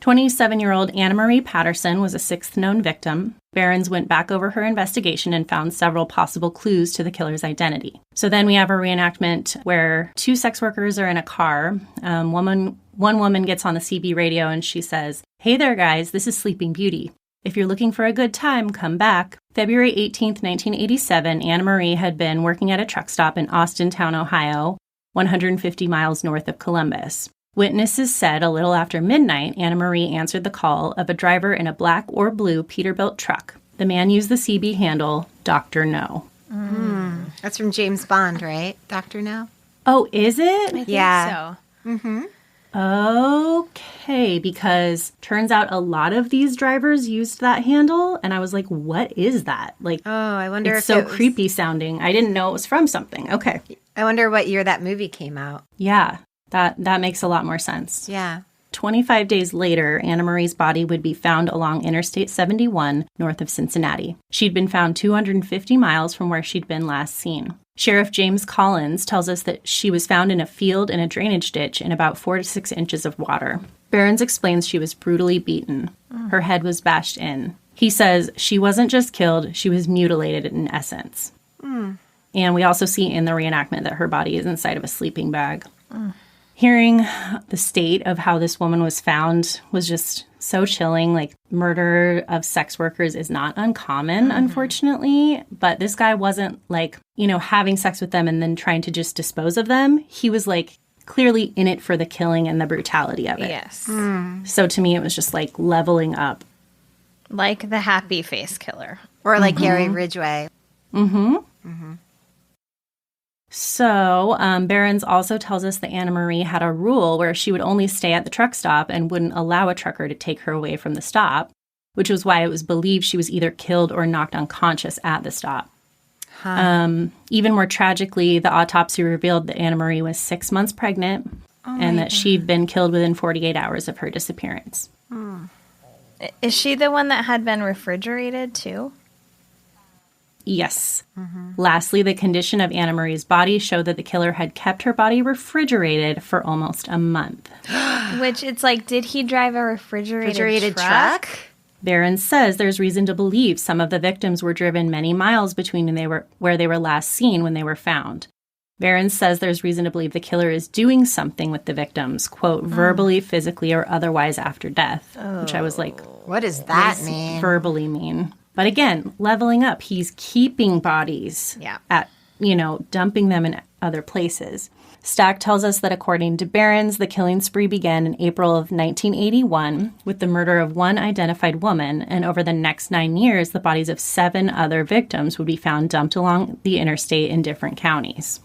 27-year-old Anna Marie Patterson was a 6th known victim. Behrens went back over her investigation and found several possible clues to the killer's identity. So then we have a reenactment where 2 sex workers are in a car. One woman gets on the CB radio and she says, hey there, guys, this is Sleeping Beauty. If you're looking for a good time, come back. February 18th, 1987, Anna Marie had been working at a truck stop in Austintown, Ohio, 150 miles north of Columbus. Witnesses said a little after midnight, Anna Marie answered the call of a driver in a black or blue Peterbilt truck. The man used the CB handle, Dr. No. That's from James Bond, right? Dr. No? Oh, is it? I think so. Okay, because turns out a lot of these drivers used that handle, and I was like, what is that? Like, Oh, I wonder it's if so creepy sounding. I didn't know it was from something. Okay. I wonder what year that movie came out. Yeah, that makes a lot more sense. Yeah. 25 days later, Anna Marie's body would be found along Interstate 71 north of Cincinnati. She'd been found 250 miles from where she'd been last seen. Sheriff James Collins tells us that she was found in a field in a drainage ditch in about 4 to 6 inches of water. Behrens explains she was brutally beaten. Her head was bashed in. He says she wasn't just killed, she was mutilated in essence. And we also see in the reenactment that her body is inside of a sleeping bag. Hearing the state of how this woman was found was just so chilling. Like, murder of sex workers is not uncommon, unfortunately. But this guy wasn't, like, you know, having sex with them and then trying to just dispose of them. He was, like, clearly in it for the killing and the brutality of it. Yes. So to me, it was just, like, leveling up. Like the happy face killer. Or like Gary Ridgway. So Behrens also tells us that Anna Marie had a rule where she would only stay at the truck stop and wouldn't allow a trucker to take her away from the stop, which was why it was believed she was either killed or knocked unconscious at the stop. Even more tragically, the autopsy revealed that Anna Marie was 6 months pregnant and that she'd been killed within 48 hours of her disappearance. Is she the one that had been refrigerated too? Yes. Lastly, the condition of Anna Marie's body showed that the killer had kept her body refrigerated for almost a month. Which, it's like, did he drive a refrigerated truck? Behrens says there's reason to believe some of the victims were driven many miles between where they were last seen when they were found. Behrens says there's reason to believe the killer is doing something with the victims, quote, verbally, physically, or otherwise after death, which I was like, what does that mean? Verbally mean? But again, leveling up, he's keeping bodies at, dumping them in other places. Stack tells us that according to Behrens, the killing spree began in April of 1981 with the murder of one identified woman, and over the next 9 years, the bodies of 7 other victims would be found dumped along the interstate in different counties.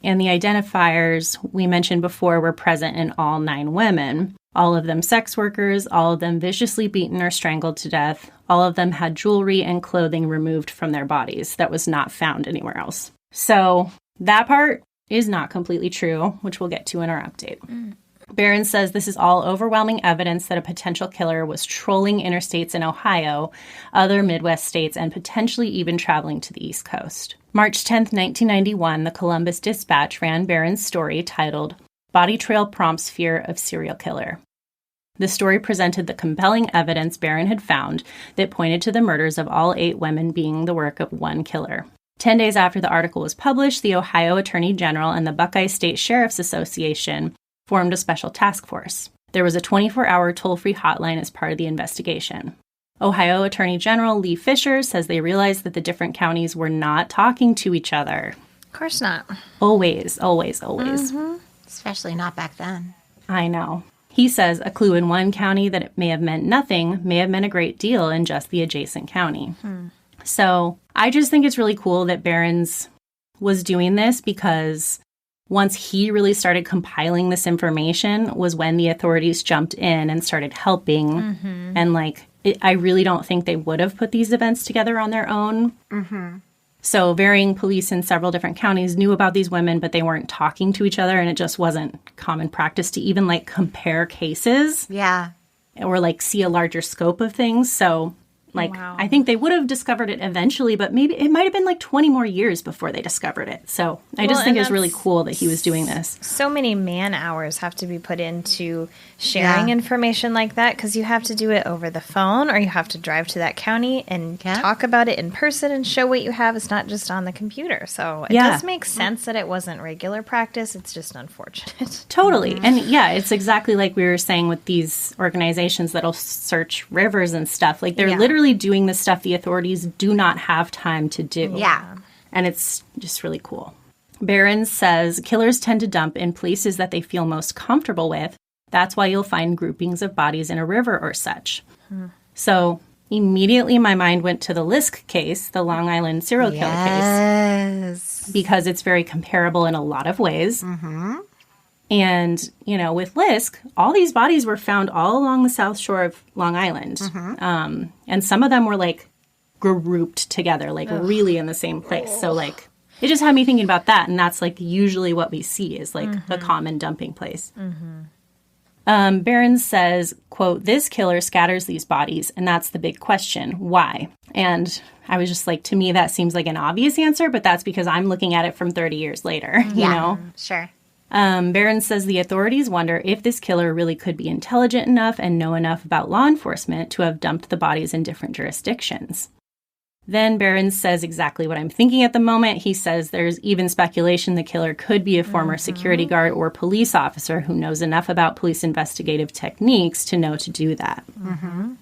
And the identifiers we mentioned before were present in all 9 women. All of them sex workers, all of them viciously beaten or strangled to death. All of them had jewelry and clothing removed from their bodies that was not found anywhere else. So that part is not completely true, which we'll get to in our update. Behrens says this is all overwhelming evidence that a potential killer was trolling interstates in Ohio, other Midwest states, and potentially even traveling to the East Coast. March 10th, 1991, the Columbus Dispatch ran Behrens' story titled, Body Trail Prompts Fear of Serial Killer. The story presented the compelling evidence Behrens had found that pointed to the murders of all 8 women being the work of one killer. 10 days after the article was published, the Ohio Attorney General and the Buckeye State Sheriff's Association formed a special task force. There was a 24-hour toll-free hotline as part of the investigation. Ohio Attorney General Lee Fisher says they realized that the different counties were not talking to each other. Of course not. Always. Especially not back then. I know. He says a clue in one county that it may have meant nothing may have meant a great deal in just the adjacent county. So I just think it's really cool that Behrens was doing this, because once he really started compiling this information was when the authorities jumped in and started helping. And I really don't think they would have put these events together on their own. So varying police in several different counties knew about these women, but they weren't talking to each other, and it just wasn't common practice to even compare cases. Yeah. Or see a larger scope of things. So I think they would have discovered it eventually, but maybe it might have been 20 more years before they discovered it. So I just think it's really cool that he was doing this. So many man hours have to be put into sharing information like that, because you have to do it over the phone, or you have to drive to that county and talk about it in person and show what you have. It's not just on the computer. So it does make sense that it wasn't regular practice. It's just unfortunate. Totally. And it's exactly like we were saying with these organizations that'll search rivers and stuff. They're literally doing the stuff the authorities do not have time to do. Yeah. And it's just really cool. Behrens says killers tend to dump in places that they feel most comfortable with. That's why you'll find groupings of bodies in a river or such. So immediately my mind went to the Lisk case, the Long Island serial killer case, because it's very comparable in a lot of ways. And, with Lisk, all these bodies were found all along the south shore of Long Island. And some of them were, grouped together, really in the same place. So, it just had me thinking about that. And that's, usually what we see is, the common dumping place. Behrens says, quote, this killer scatters these bodies, and that's the big question. Why? And I was just to me, that seems like an obvious answer, but that's because I'm looking at it from 30 years later, you know? Sure. Behrens says the authorities wonder if this killer really could be intelligent enough and know enough about law enforcement to have dumped the bodies in different jurisdictions. Then Behrens says exactly what I'm thinking at the moment. He says there's even speculation the killer could be a former security guard or police officer who knows enough about police investigative techniques to know to do that.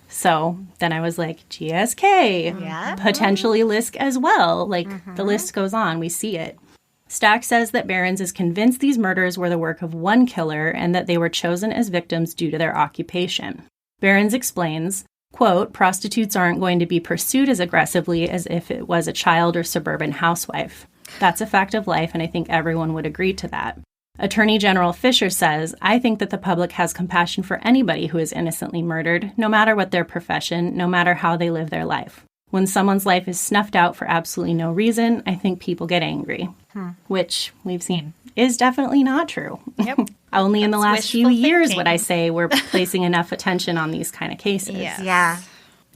So then I was like, GSK, potentially Lisk as well. The list goes on. We see it. Stack says that Behrens is convinced these murders were the work of one killer and that they were chosen as victims due to their occupation. Behrens explains, quote, prostitutes aren't going to be pursued as aggressively as if it was a child or suburban housewife. That's a fact of life, and I think everyone would agree to that. Attorney General Fisher says, I think that the public has compassion for anybody who is innocently murdered, no matter what their profession, no matter how they live their life. When someone's life is snuffed out for absolutely no reason, I think people get angry, which we've seen is definitely not true. Yep. Only in the last few wishful years thinking. would I say we're placing enough attention on these kind of cases. Yes. Yeah.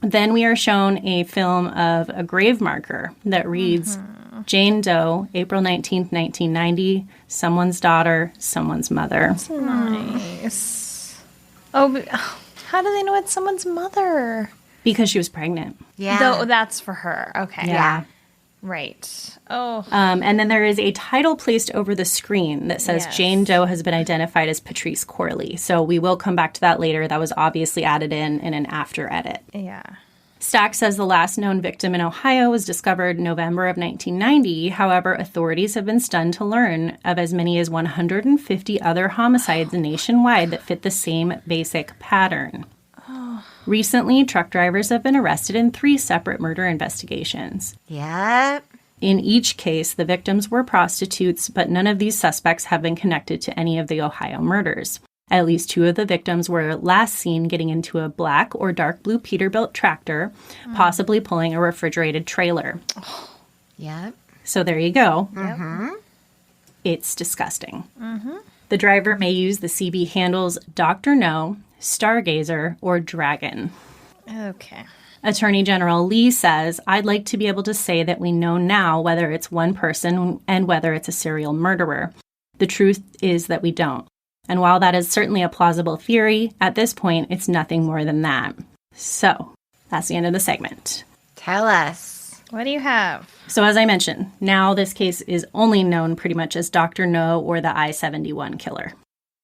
Then we are shown a film of a grave marker that reads, Jane Doe, April 19th, 1990, someone's daughter, someone's mother. Nice. Oh, but how do they know it's someone's mother? Because she was pregnant. Yeah. Though that's for her. Okay. Yeah. Right. Oh. And then there is a title placed over the screen that says Yes. Jane Doe has been identified as Patrice Corley. So we will come back to that later. That was obviously added in an after edit. Yeah. Stack says the last known victim in Ohio was discovered November of 1990. However, authorities have been stunned to learn of as many as 150 other homicides nationwide that fit the same basic pattern. Recently, truck drivers have been arrested in 3 separate murder investigations. Yeah. In each case, the victims were prostitutes, but none of these suspects have been connected to any of the Ohio murders. At least 2 of the victims were last seen getting into a black or dark blue Peterbilt tractor, possibly pulling a refrigerated trailer. Yeah. So there you go. Mm-hmm. It's disgusting. The driver may use the CB handles Dr. No, Stargazer, or Dragon. Okay. Attorney General Lee says, I'd like to be able to say that we know now whether it's one person and whether it's a serial murderer. The truth is that we don't. And while that is certainly a plausible theory, at this point, it's nothing more than that. So, that's the end of the segment. Tell us. What do you have? So as I mentioned, now this case is only known pretty much as Dr. No or the I-71 killer.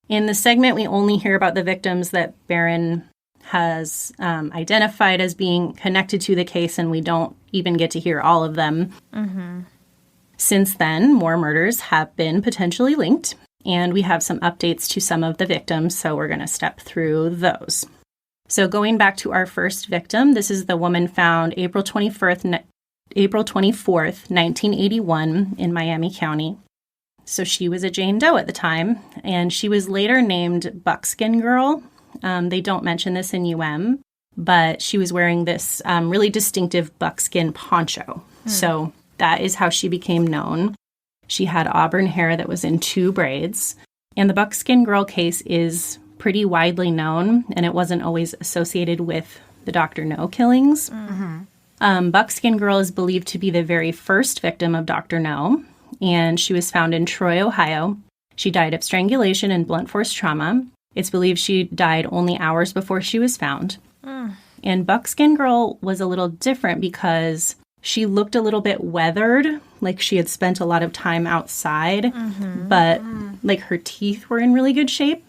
In the segment, we only hear about the victims that Barron has identified as being connected to the case, and we don't even get to hear all of them. Since then, more murders have been potentially linked, and we have some updates to some of the victims, so we're going to step through those. So going back to our first victim, this is the woman found April 24th, 1981 in Miami County. So she was a Jane Doe at the time, and she was later named Buckskin Girl. They don't mention this in UM, but she was wearing this really distinctive buckskin poncho. So that is how she became known. She had auburn hair that was in 2 braids. And the Buckskin Girl case is pretty widely known, and it wasn't always associated with the Dr. No killings. Buckskin Girl is believed to be the very first victim of Dr. No, and she was found in Troy, Ohio. She died of strangulation and blunt force trauma. It's believed she died only hours before she was found. And Buckskin Girl was a little different because she looked a little bit weathered, like she had spent a lot of time outside, but like her teeth were in really good shape.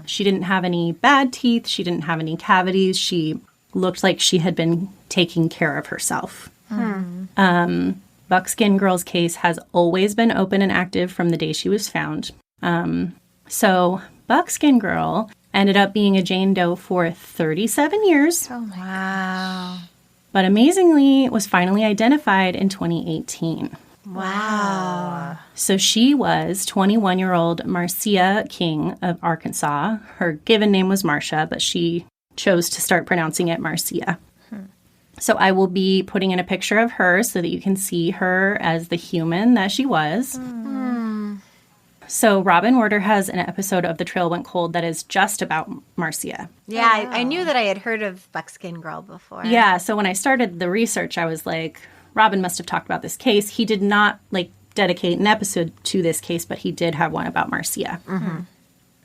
She didn't have any bad teeth. She didn't have any cavities. She looked like she had been taking care of herself. Buckskin Girl's case has always been open and active from the day she was found. So Buckskin Girl ended up being a Jane Doe for 37 years. Oh my Wow. But amazingly, was finally identified in 2018. Wow. So she was 21-year-old Marcia King of Arkansas. Her given name was Marcia, but she chose to start pronouncing it Marcia. So I will be putting in a picture of her so that you can see her as the human that she was. So Robin Werder has an episode of The Trail Went Cold that is just about Marcia. Yeah, I knew that I had heard of Buckskin Girl before. Yeah, so when I started the research, I was like, Robin must have talked about this case. He did not, dedicate an episode to this case, but he did have one about Marcia.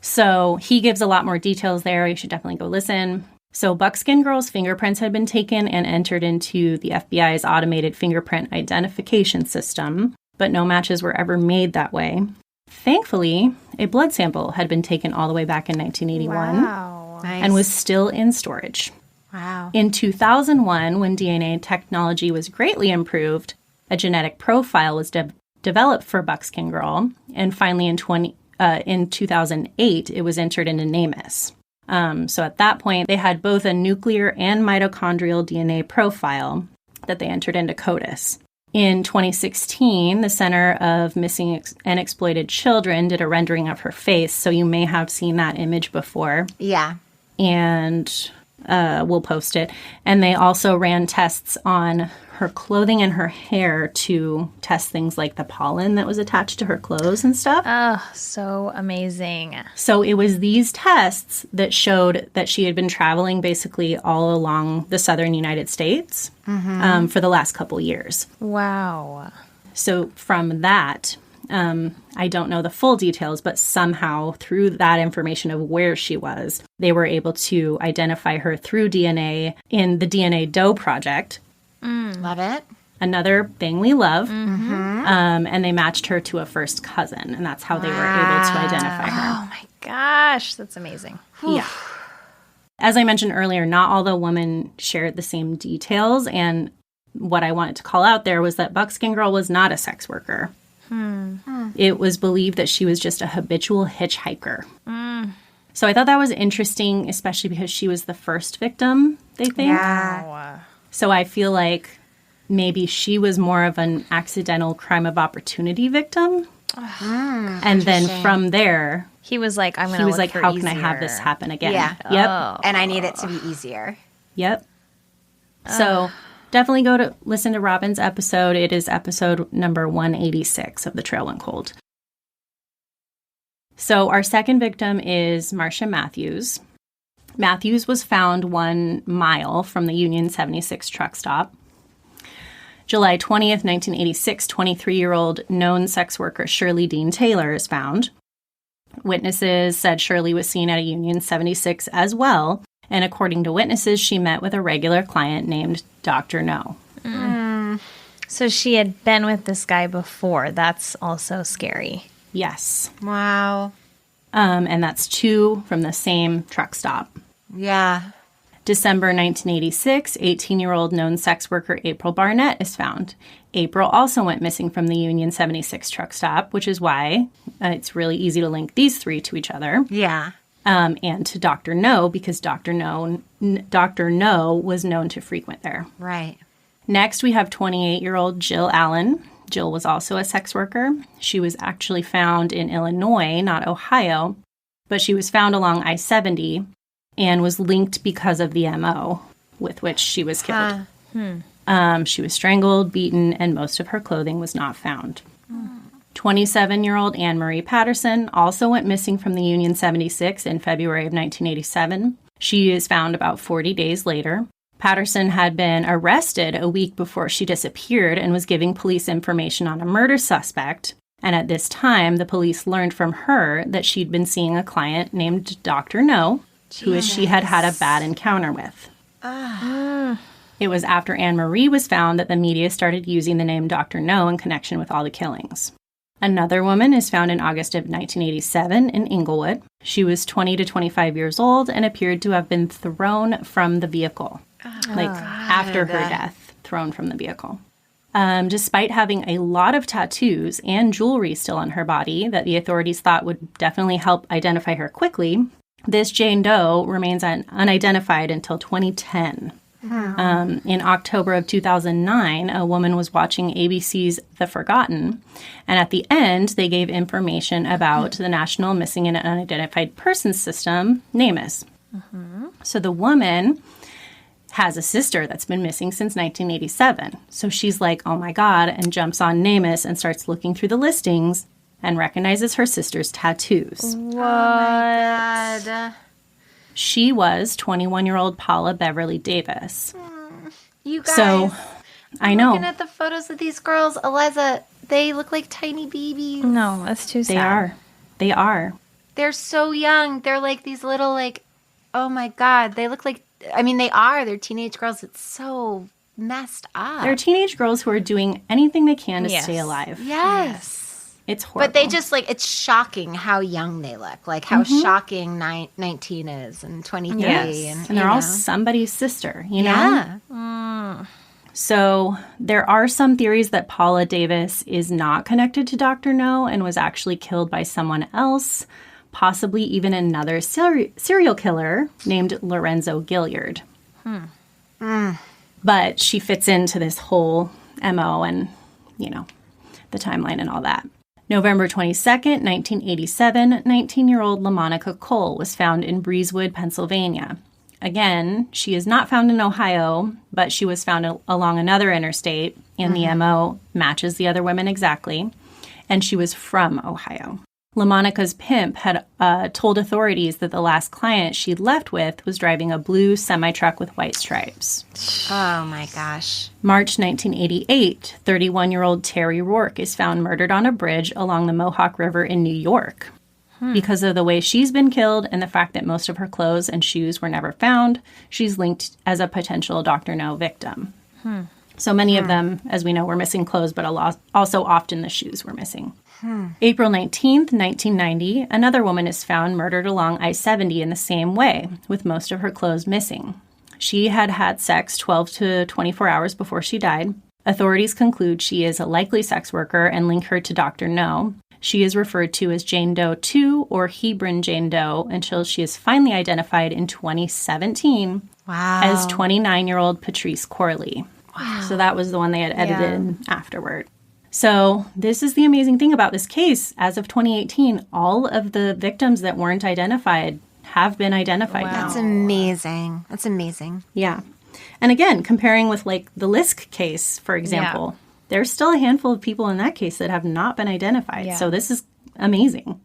So he gives a lot more details there. You should definitely go listen. So Buckskin Girl's fingerprints had been taken and entered into the FBI's automated fingerprint identification system, but no matches were ever made that way. Thankfully, a blood sample had been taken all the way back in 1981 Wow. Nice. and was still in storage. Wow. In 2001, when DNA technology was greatly improved, a genetic profile was developed for Buckskin Girl, and finally in 2008, it was entered into NamUs. So at that point, they had both a nuclear and mitochondrial DNA profile that they entered into CODIS. In 2016, the Center of Missing and Exploited Children did a rendering of her face, so you may have seen that image before. Yeah. And we'll post it. And they also ran tests on her clothing and her hair to test things like the pollen that was attached to her clothes and stuff. Oh, so amazing. So it was these tests that showed that she had been traveling basically all along the southern United States for the last couple years. Wow. So from that, I don't know the full details, but somehow through that information of where she was, they were able to identify her through DNA in the DNA Doe Project. Love it. Another thing we love. And they matched her to a first cousin, and that's how they were able to identify her. Oh my gosh, that's amazing. Yeah. As I mentioned earlier, not all the women shared the same details, and what I wanted to call out there was that Buckskin Girl was not a sex worker. It was believed that she was just a habitual hitchhiker. So I thought that was interesting, especially because she was the first victim, they think. Yeah. So I feel like maybe she was more of an accidental crime of opportunity victim. And then from there, He was like, I'm going to he was look like, for how can I have this easier. happen again? Yeah. Yep. And I need it to be easier. Yep. So definitely go to listen to Robin's episode. It is episode number 186 of The Trail Went Cold. So our second victim is Marcia Matthews. Matthews was found 1 mile from the Union 76 truck stop. July 20th, 1986, 23-year-old known sex worker Shirley Dean Taylor is found. Witnesses said Shirley was seen at a Union 76 as well, and according to witnesses, she met with a regular client named Dr. No. So she had been with this guy before. That's also scary. Yes. Wow. And that's 2 from the same truck stop. Yeah. December 1986, 18-year-old known sex worker April Barnett is found. April also went missing from the Union 76 truck stop, which is why it's really easy to link these 3 to each other. Yeah. And to Dr. No, because Dr. No was known to frequent there. Right. Next, we have 28-year-old Jill Allen. Jill was also a sex worker. She was actually found in Illinois, not Ohio, but she was found along I-70 and was linked because of the MO with which she was killed. She was strangled, beaten, and most of her clothing was not found. 27-year-old Anne Marie Patterson also went missing from the Union 76 in February of 1987. She is found about 40 days later. Patterson had been arrested a week before she disappeared and was giving police information on a murder suspect. And at this time, the police learned from her that she'd been seeing a client named Dr. No, who she had had a bad encounter with. It was after Anne Marie was found that the media started using the name Dr. No in connection with all the killings. Another woman is found in August of 1987 in Inglewood. She was 20 to 25 years old and appeared to have been thrown from the vehicle. After her death, thrown from the vehicle. Despite having a lot of tattoos and jewelry still on her body that the authorities thought would definitely help identify her quickly, this Jane Doe remains unidentified until 2010. In October of 2009, a woman was watching ABC's The Forgotten, and at the end, they gave information about the National Missing and Unidentified Persons System, NamUs. So the woman has a sister that's been missing since 1987. So she's like, oh my God, and jumps on NamUs and starts looking through the listings and recognizes her sister's tattoos. What? God. She was 21-year-old Paula Beverly Davis. You guys. So, I know. Looking at the photos of these girls, Eliza, they look like tiny babies. No, that's too sad. They are. They're so young. They're like these little, like, oh my God. They look like, I mean, they are. They're teenage girls. It's so messed up. They're teenage girls who are doing anything they can to Yes. stay alive. Yes. It's horrible. But they just, like, it's shocking how young they look. Like, how shocking 19 is and 23. Yes. And they're all somebody's sister, you know? Yeah. So there are some theories that Paula Davis is not connected to Dr. No and was actually killed by someone else, possibly even another serial killer named Lorenzo Gilliard. But she fits into this whole MO, and the timeline and all that. November 22nd, 1987, 19-year-old Lamonica Cole was found in Breezewood, Pennsylvania. Again, she is not found in Ohio, but she was found along another interstate, and the MO matches the other women exactly, and she was from Ohio. Lamonica's pimp had told authorities that the last client she'd left with was driving a blue semi-truck with white stripes. Oh, my gosh. March 1988, 31-year-old Terry Rourke is found murdered on a bridge along the Mohawk River in New York. Because of the way she's been killed and the fact that most of her clothes and shoes were never found, she's linked as a potential Dr. No victim. So many of them, as we know, were missing clothes, but also often the shoes were missing. April 19th, 1990, another woman is found murdered along I-70 in the same way, with most of her clothes missing. She had had sex 12 to 24 hours before she died. Authorities conclude she is a likely sex worker and link her to Dr. No. She is referred to as Jane Doe 2 or Hebron Jane Doe until she is finally identified in 2017 as 29-year-old Patrice Corley. Wow. So that was the one they had edited afterward. So this is the amazing thing about this case. As of 2018, all of the victims that weren't identified have been identified now. That's amazing. That's amazing. Yeah. And again, comparing with like the Lisk case, for example, there's still a handful of people in that case that have not been identified. Yeah. So this is amazing.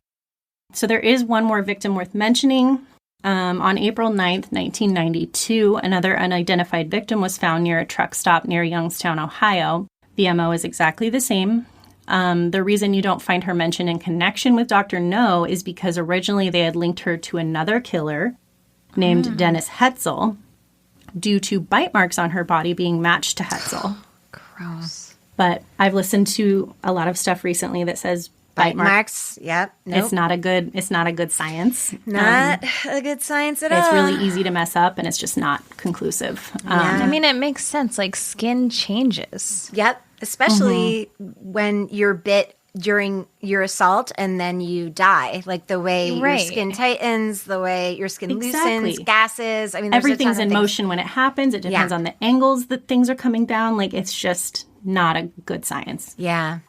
So there is one more victim worth mentioning. On April 9th, 1992, another unidentified victim was found near a truck stop near Youngstown, Ohio. The MO is exactly the same. The reason you don't find her mentioned in connection with Dr. No is because originally they had linked her to another killer named Dennis Hetzel due to bite marks on her body being matched to Hetzel. Gross. But I've listened to a lot of stuff recently that says bite marks. Yep. Nope. It's not a good science. Not a good science at all. It's really easy to mess up, and it's just not conclusive. I mean, it makes sense. Like, skin changes. Yep. Especially when you're bit during your assault and then you die. Like the way your skin tightens, the way your skin loosens, gases. I mean, everything's in motion when it happens. It depends on the angles that things are coming down. Like, it's just not a good science. Yeah.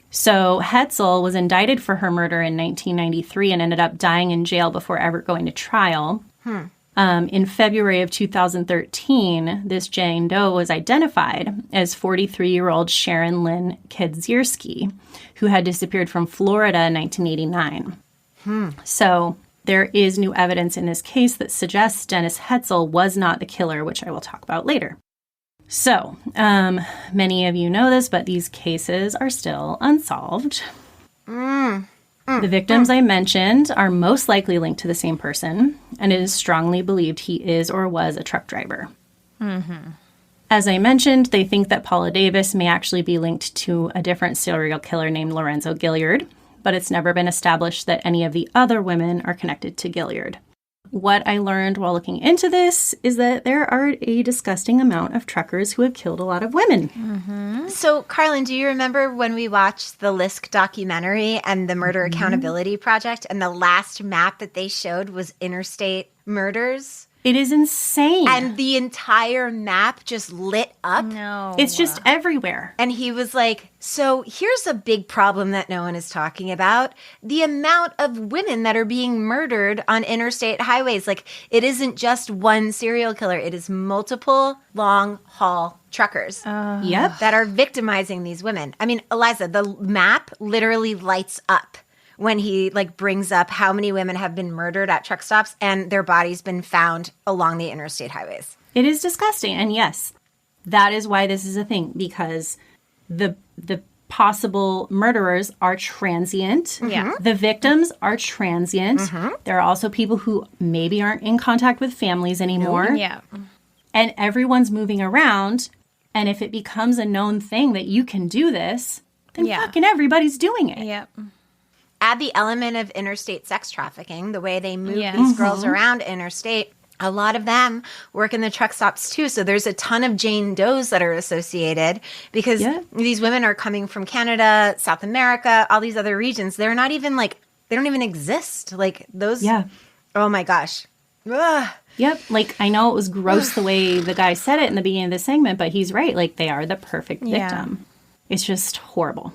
So Hetzel was indicted for her murder in 1993 and ended up dying in jail before ever going to trial. In February of 2013, this Jane Doe was identified as 43-year-old Sharon Lynn Kedzierski, who had disappeared from Florida in 1989. So there is new evidence in this case that suggests Dennis Hetzel was not the killer, which I will talk about later. So, many of you know this, but these cases are still unsolved. The victims I mentioned are most likely linked to the same person, and it is strongly believed he is or was a truck driver. As I mentioned, they think that Paula Davis may actually be linked to a different serial killer named Lorenzo Gilliard, but it's never been established that any of the other women are connected to Gilliard. What I learned while looking into this is that there are a disgusting amount of truckers who have killed a lot of women. So, Karlin, do you remember when we watched the Lisk documentary and the Murder Accountability Project, and the last map that they showed was interstate murders? It is insane. And the entire map just lit up. No. It's just everywhere. And he was like, so here's a big problem that no one is talking about. The amount of women that are being murdered on interstate highways. Like, it isn't just one serial killer. It is multiple long-haul truckers that are victimizing these women. I mean, Eliza, the map literally lights up when he brings up how many women have been murdered at truck stops and their bodies been found along the interstate highways. It is disgusting. And yes, that is why this is a thing, because the possible murderers are transient. The victims are transient. There are also people who maybe aren't in contact with families anymore. And everyone's moving around. And if it becomes a known thing that you can do this, then fucking everybody's doing it. Add the element of interstate sex trafficking, the way they move these girls around interstate. A lot of them work in the truck stops too. So there's a ton of Jane Does that are associated because these women are coming from Canada, South America, all these other regions. They're not even they don't even exist. Like those. Oh my gosh. Ugh. I know it was gross the way the guy said it in the beginning of the segment, but he's right. Like, they are the perfect victim. It's just horrible.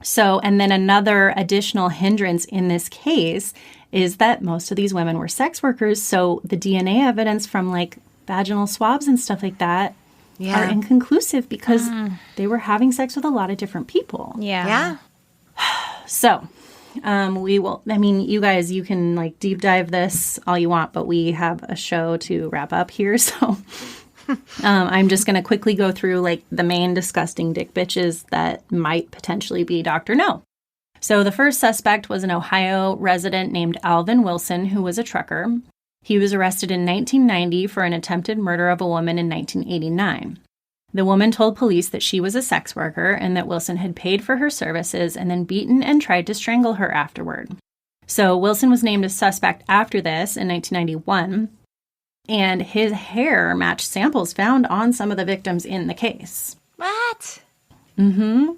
So, and then another additional hindrance in this case is that most of these women were sex workers. So the DNA evidence from like vaginal swabs and stuff like that are inconclusive because they were having sex with a lot of different people. Yeah. So we will, I mean, you guys, you can like deep dive this all you want, but we have a show to wrap up here. So I'm just going to quickly go through like the main disgusting dick bitches that might potentially be Dr. No. So the first suspect was an Ohio resident named Alvin Wilson, who was a trucker. He was arrested in 1990 for an attempted murder of a woman in 1989. The woman told police that she was a sex worker and that Wilson had paid for her services and then beaten and tried to strangle her afterward. So Wilson was named a suspect after this in 1991, and his hair matched samples found on some of the victims in the case. What? Mm-hmm.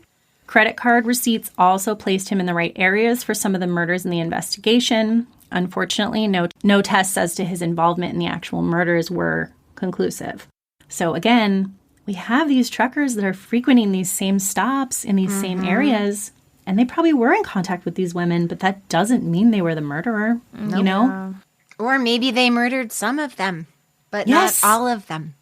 Credit card receipts also placed him in the right areas for some of the murders in the investigation. Unfortunately, no tests as to his involvement in the actual murders were conclusive. So again, we have these truckers that are frequenting these same stops in these same areas, and they probably were in contact with these women, but that doesn't mean they were the murderer, you know? Or maybe they murdered some of them, but Yes. not all of them,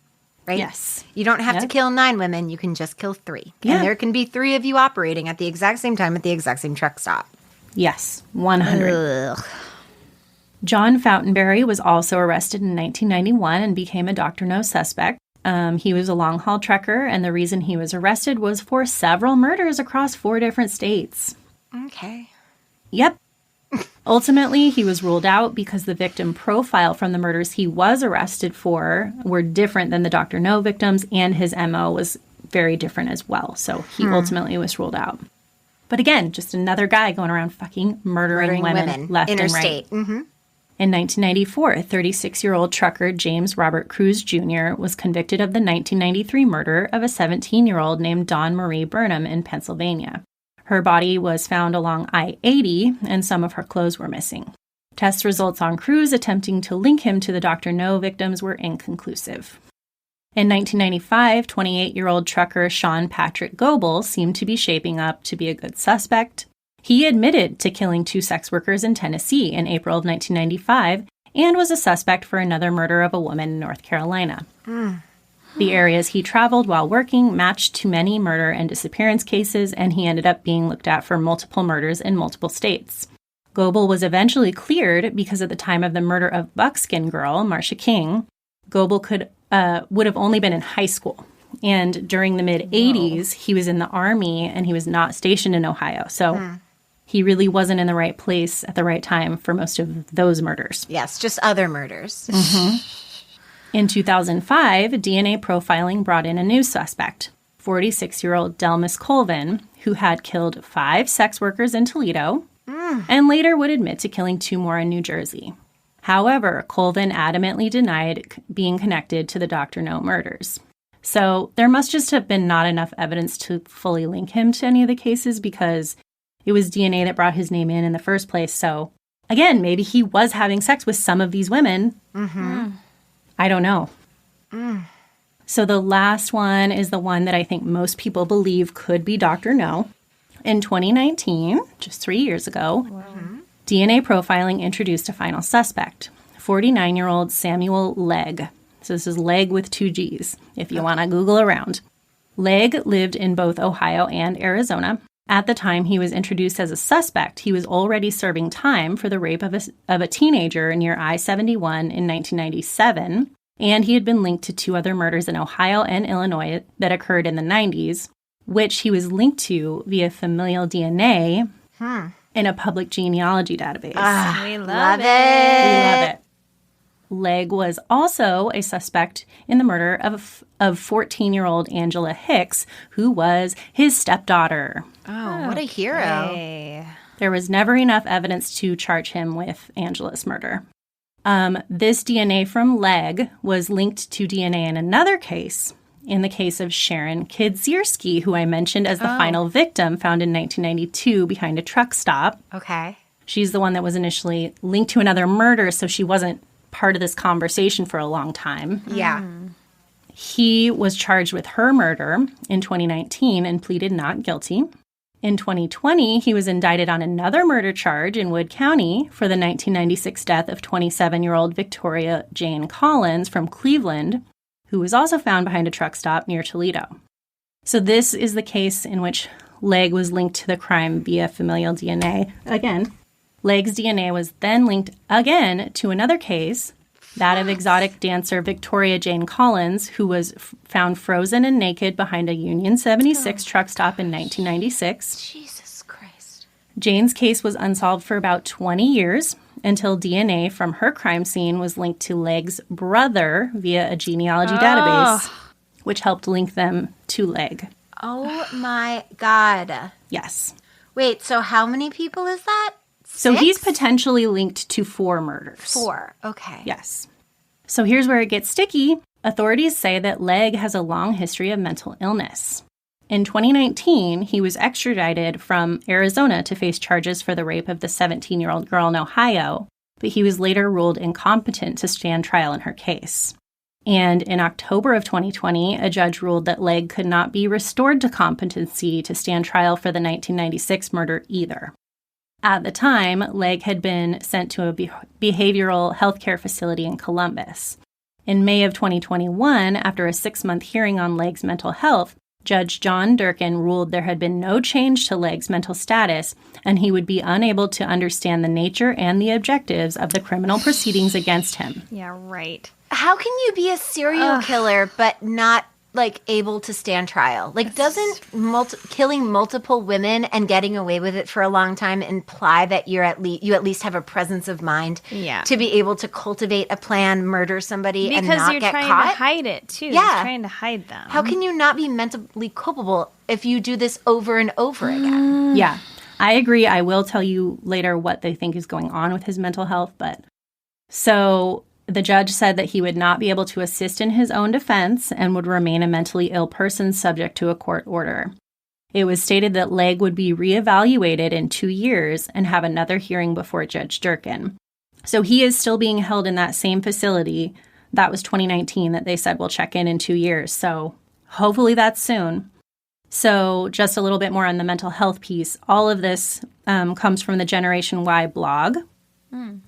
right? Yes. You don't have to kill 9 women. You can just kill 3. Yeah. And there can be 3 of you operating at the exact same time at the exact same truck stop. Yes, 100. John Fountainberry was also arrested in 1991 and became a Dr. No suspect. He was a long-haul trucker, and the reason he was arrested was for several murders across 4 different states. Okay. Yep. Ultimately, he was ruled out because the victim profile from the murders he was arrested for were different than the Dr. No victims, and his MO was very different as well. So he ultimately was ruled out. But again, just another guy going around fucking murdering women left interstate. and right. In 1994, 36-year-old trucker James Robert Cruz Jr. was convicted of the 1993 murder of a 17-year-old named Dawn Marie Burnham in Pennsylvania. Her body was found along I-80, and some of her clothes were missing. Test results on Cruz attempting to link him to the Dr. No victims were inconclusive. In 1995, 28-year-old trucker Sean Patrick Goebel seemed to be shaping up to be a good suspect. He admitted to killing 2 sex workers in Tennessee in April of 1995 and was a suspect for another murder of a woman in North Carolina. The areas he traveled while working matched to many murder and disappearance cases, and he ended up being looked at for multiple murders in multiple states. Goebel was eventually cleared because at the time of the murder of Buckskin Girl, Marcia King, Goebel would have only been in high school. And during the mid-'80s, he was in the Army, and he was not stationed in Ohio. So he really wasn't in the right place at the right time for most of those murders. Yes, just other murders. In 2005, DNA profiling brought in a new suspect, 46-year-old Delmas Colvin, who had killed 5 sex workers in Toledo and later would admit to killing 2 more in New Jersey. However, Colvin adamantly denied being connected to the Dr. No murders. So there must just have been not enough evidence to fully link him to any of the cases because it was DNA that brought his name in the first place. So again, maybe he was having sex with some of these women. I don't know. So the last one is the one that I think most people believe could be Dr. No. In 2019, just 3 years ago, DNA profiling introduced a final suspect, 49-year-old Samuel Legg. So this is Legg with 2 G's, if you want to Google around. Legg lived in both Ohio and Arizona. At the time he was introduced as a suspect, he was already serving time for the rape of a teenager near I-71 in 1997, and he had been linked to 2 other murders in Ohio and Illinois that occurred in the 90s, which he was linked to via familial DNA in a public genealogy database. We love it. We love it. Legg was also a suspect in the murder of 14-year-old Angela Hicks, who was his stepdaughter. Oh, what a hero. Hey. There was never enough evidence to charge him with Angela's murder. This DNA from Legg was linked to DNA in another case, in the case of Sharon Kidzierski, who I mentioned as the final victim found in 1992 behind a truck stop. Okay. She's the one that was initially linked to another murder, so she wasn't part of this conversation for a long time. Yeah. He was charged with her murder in 2019 and pleaded not guilty. In 2020, he was indicted on another murder charge in Wood County for the 1996 death of 27-year-old Victoria Jane Collins from Cleveland, who was also found behind a truck stop near Toledo. So this is the case in which Legg was linked to the crime via familial DNA. Again, Legg's DNA was then linked again to another case, that of exotic dancer Victoria Jane Collins, who was found frozen and naked behind a Union 76 truck stop in 1996. Jesus Christ. Jane's case was unsolved for about 20 years until DNA from her crime scene was linked to Legg's brother via a genealogy database, which helped link them to Legg. Oh my God. Yes. Wait, so how many people is that? So 6? he's potentially linked to 4 murders. 4, okay. Yes. So here's where it gets sticky. Authorities say that Legg has a long history of mental illness. In 2019, he was extradited from Arizona to face charges for the rape of the 17-year-old girl in Ohio, but he was later ruled incompetent to stand trial in her case. And in October of 2020, a judge ruled that Legg could not be restored to competency to stand trial for the 1996 murder either. At the time, Legg had been sent to a behavioral health care facility in Columbus. In May of 2021, after a 6-month hearing on Legg's mental health, Judge John Durkin ruled there had been no change to Legg's mental status, and he would be unable to understand the nature and the objectives of the criminal proceedings against him. Yeah, right. How can you be a serial killer but not, like, able to stand trial? Like, doesn't killing multiple women and getting away with it for a long time imply that you at least have a presence of mind to be able to cultivate a plan, murder somebody, and not get caught? Because you're trying to hide it, too. Yeah. You're trying to hide them. How can you not be mentally culpable if you do this over and over again? Yeah, I agree. I will tell you later what they think is going on with his mental health, but so the judge said that he would not be able to assist in his own defense and would remain a mentally ill person subject to a court order. It was stated that Legg would be reevaluated in 2 years and have another hearing before Judge Durkin. So he is still being held in that same facility. That was 2019 that they said we'll check in 2 years. So hopefully that's soon. So just a little bit more on the mental health piece. All of this comes from the Generation Y blog.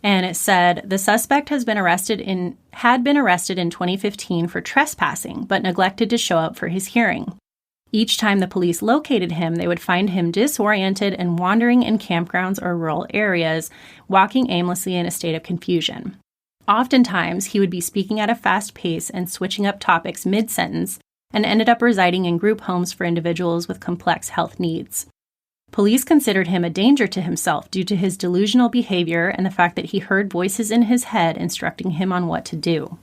And it said, the suspect had been arrested in 2015 for trespassing, but neglected to show up for his hearing. Each time the police located him, they would find him disoriented and wandering in campgrounds or rural areas, walking aimlessly in a state of confusion. Oftentimes, he would be speaking at a fast pace and switching up topics mid-sentence, and ended up residing in group homes for individuals with complex health needs. Police considered him a danger to himself due to his delusional behavior and the fact that he heard voices in his head instructing him on what to do.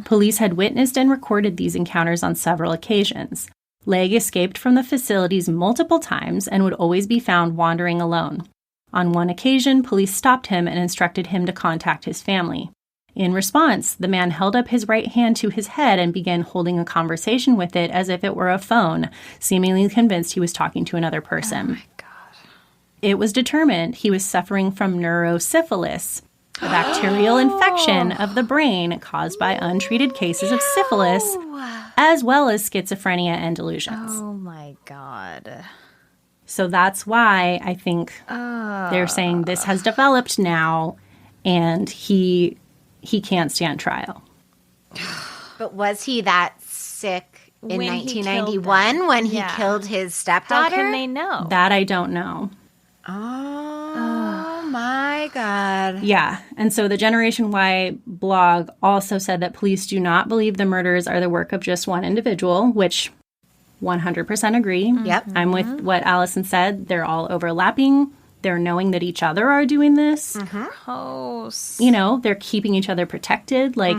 Police had witnessed and recorded these encounters on several occasions. Legg escaped from the facilities multiple times and would always be found wandering alone. On one occasion, police stopped him and instructed him to contact his family. In response, the man held up his right hand to his head and began holding a conversation with it as if it were a phone, seemingly convinced he was talking to another person. Oh my God. It was determined he was suffering from neurosyphilis, a bacterial infection of the brain caused by untreated cases of syphilis, as well as schizophrenia and delusions. Oh my God. So that's why I think they're saying this has developed now, and he can't stand trial. But was he that sick in When he 1991 when he killed his stepdaughter? How can they know? That I don't know. Oh my God. Yeah. And so the Generation Y blog also said that police do not believe the murders are the work of just one individual, which 100% agree. Yep. I'm with what Alison said. They're all overlapping. They're knowing that each other are doing this. Gross. You know, they're keeping each other protected. Like,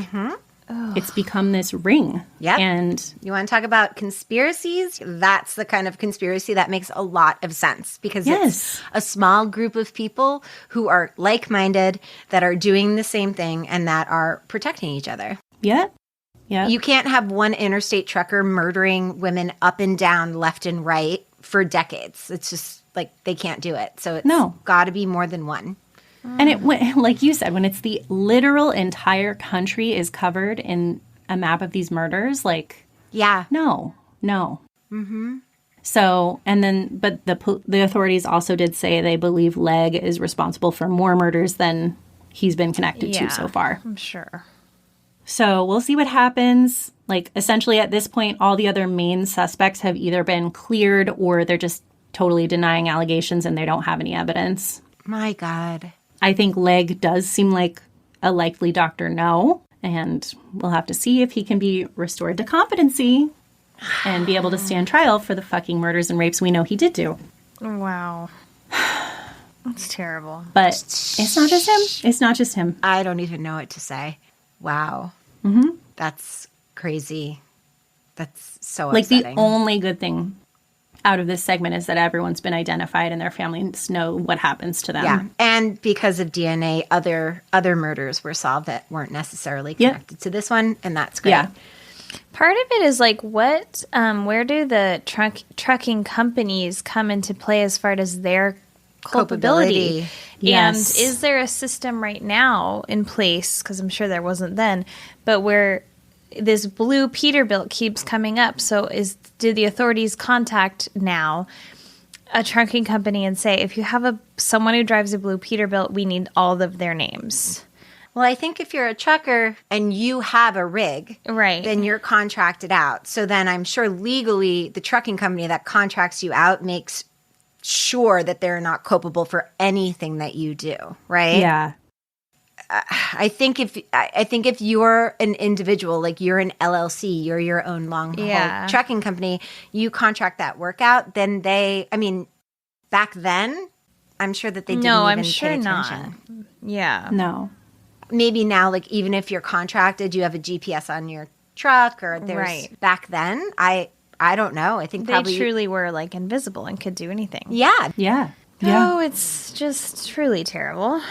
it's become this ring. Yep. And You want to talk about conspiracies? That's the kind of conspiracy that makes a lot of sense because it's a small group of people who are like-minded, that are doing the same thing, and that are protecting each other. yeah. You can't have one interstate trucker murdering women up and down, left and right for decades. It's just like they can't do it. So it's got to be more than one. And it, like you said, when it's the literal entire country is covered in a map of these murders? Like, Yeah. no. Mm-hmm. So, and then, but the authorities also did say they believe Legg is responsible for more murders than he's been connected to so far. I'm sure. So we'll see what happens. Like, essentially at this point, all the other main suspects have either been cleared or they're just totally denying allegations and they don't have any evidence. My God. I think Legg does seem like a likely Dr. No, and we'll have to see if he can be restored to competency and be able to stand trial for the fucking murders and rapes we know he did do. Wow. That's terrible. But it's not just him. It's not just him. I don't even know what to say. Wow. Mm-hmm. That's crazy. That's so Like, upsetting. the only good thing out of this segment is that everyone's been identified and their families know what happens to them. Yeah. And because of DNA, other murders were solved that weren't necessarily connected to this one, and that's great. Yeah. Part of it is like, what, where do the trucking companies come into play as far as their culpability? Yes. And is there a system right now in place, because I'm sure there wasn't then, but where this blue Peterbilt keeps coming up? So do the authorities contact now a trucking company and say, if you have someone who drives a blue Peterbilt, we need all of their names? Well, I think if you're a trucker and you have a rig, Right. then you're contracted out. So then I'm sure legally the trucking company that contracts you out makes sure that they're not culpable for anything that you do, right? Yeah. I think if you're an individual, like you're an LLC, you're your own long haul trucking company, you contract that work out, then back then, I'm sure that they didn't even pay attention. Not. Yeah. No. Maybe now, like, even if you're contracted, you have a GPS on your truck, or there's back then, I don't know. I think they truly were like invisible and could do anything. Yeah. Yeah. Oh, it's just truly terrible.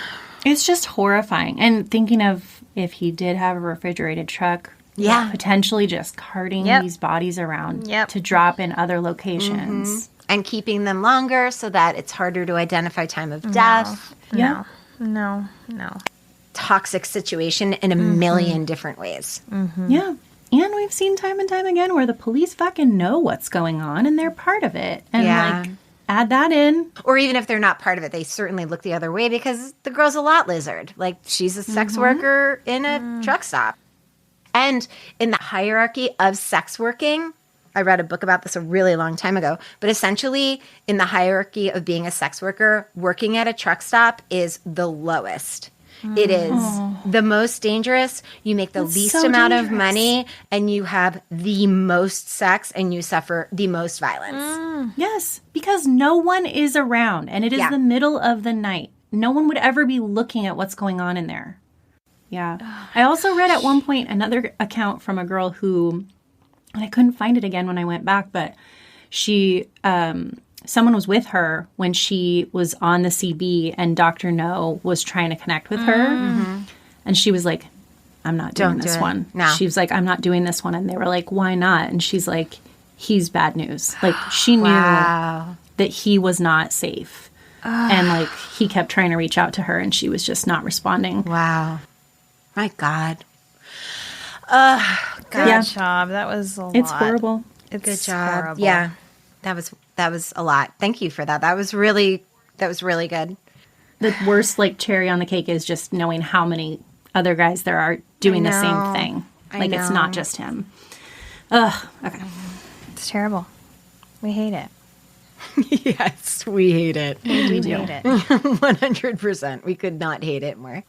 It's just horrifying. And thinking of if he did have a refrigerated truck, potentially just carting these bodies around to drop in other locations. And keeping them longer so that it's harder to identify time of death. No. Toxic situation in a million different ways. Yeah. And we've seen time and time again where the police fucking know what's going on and they're part of it. And like, add that in. Or even if they're not part of it, they certainly look the other way because the girl's a lot lizard. Like, she's a sex worker in a truck stop. And in the hierarchy of sex working, I read a book about this a really long time ago, but essentially in the hierarchy of being a sex worker, working at a truck stop is the lowest. It is the most dangerous. You make the least amount of money, and you have the most sex, and you suffer the most violence. Yes, because no one is around, and it is the middle of the night. No one would ever be looking at what's going on in there. Yeah. I also read at one point another account from a girl who, and I couldn't find it again when I went back, but she... someone was with her when she was on the CB and Dr. No was trying to connect with her. And she was like, I'm not doing this one. No. She was like, I'm not doing this one. And they were like, why not? And she's like, he's bad news. Like, she knew that he was not safe. And like, he kept trying to reach out to her and she was just not responding. Wow. My God. Good job. That was a lot. It's horrible. It's Good job. horrible. Yeah. That was a lot. Thank you for that. That was really good. The worst, like, cherry on the cake is just knowing how many other guys there are doing the same thing. Like, it's not just him. Ugh. Okay. It's terrible. We hate it. Yes, we hate it. We do hate it. 100%. We could not hate it more.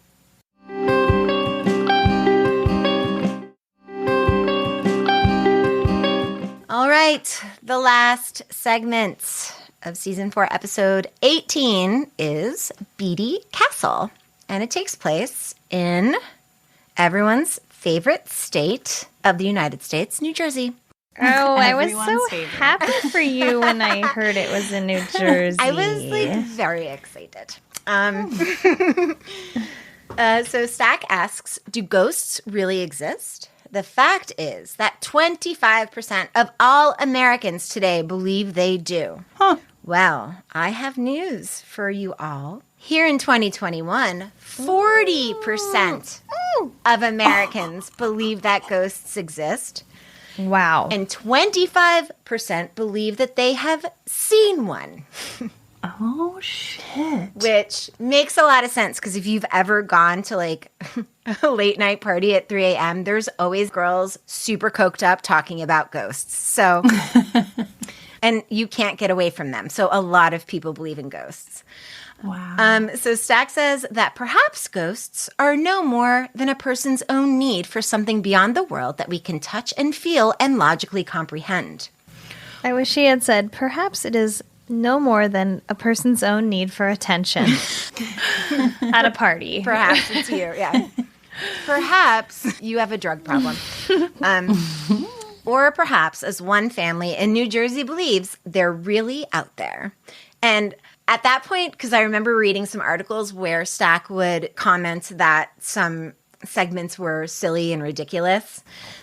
All right, the last segment of season 4, episode 18 is Beaty Castle, and it takes place in everyone's favorite state of the United States, New Jersey. Oh, I was Everyone's so favorite. happy for you when I heard it was in New Jersey. I was like very excited. So Stack asks, do ghosts really exist? The fact is that 25% of all Americans today believe they do. Huh. Well, I have news for you all. Here in 2021, 40% of Americans believe that ghosts exist. Wow. And 25% believe that they have seen one. Oh, shit. Which makes a lot of sense because if you've ever gone to like a late night party at 3 a.m., there's always girls super coked up talking about ghosts. So, and you can't get away from them. So a lot of people believe in ghosts. Wow. So Stack says that perhaps ghosts are no more than a person's own need for something beyond the world that we can touch and feel and logically comprehend. I wish he had said, perhaps it is no more than a person's own need for attention at a party. Perhaps it's you, yeah. Perhaps you have a drug problem. Or perhaps, as one family in New Jersey believes, they're really out there. And at that point, because I remember reading some articles where Stack would comment that some segments were silly and ridiculous.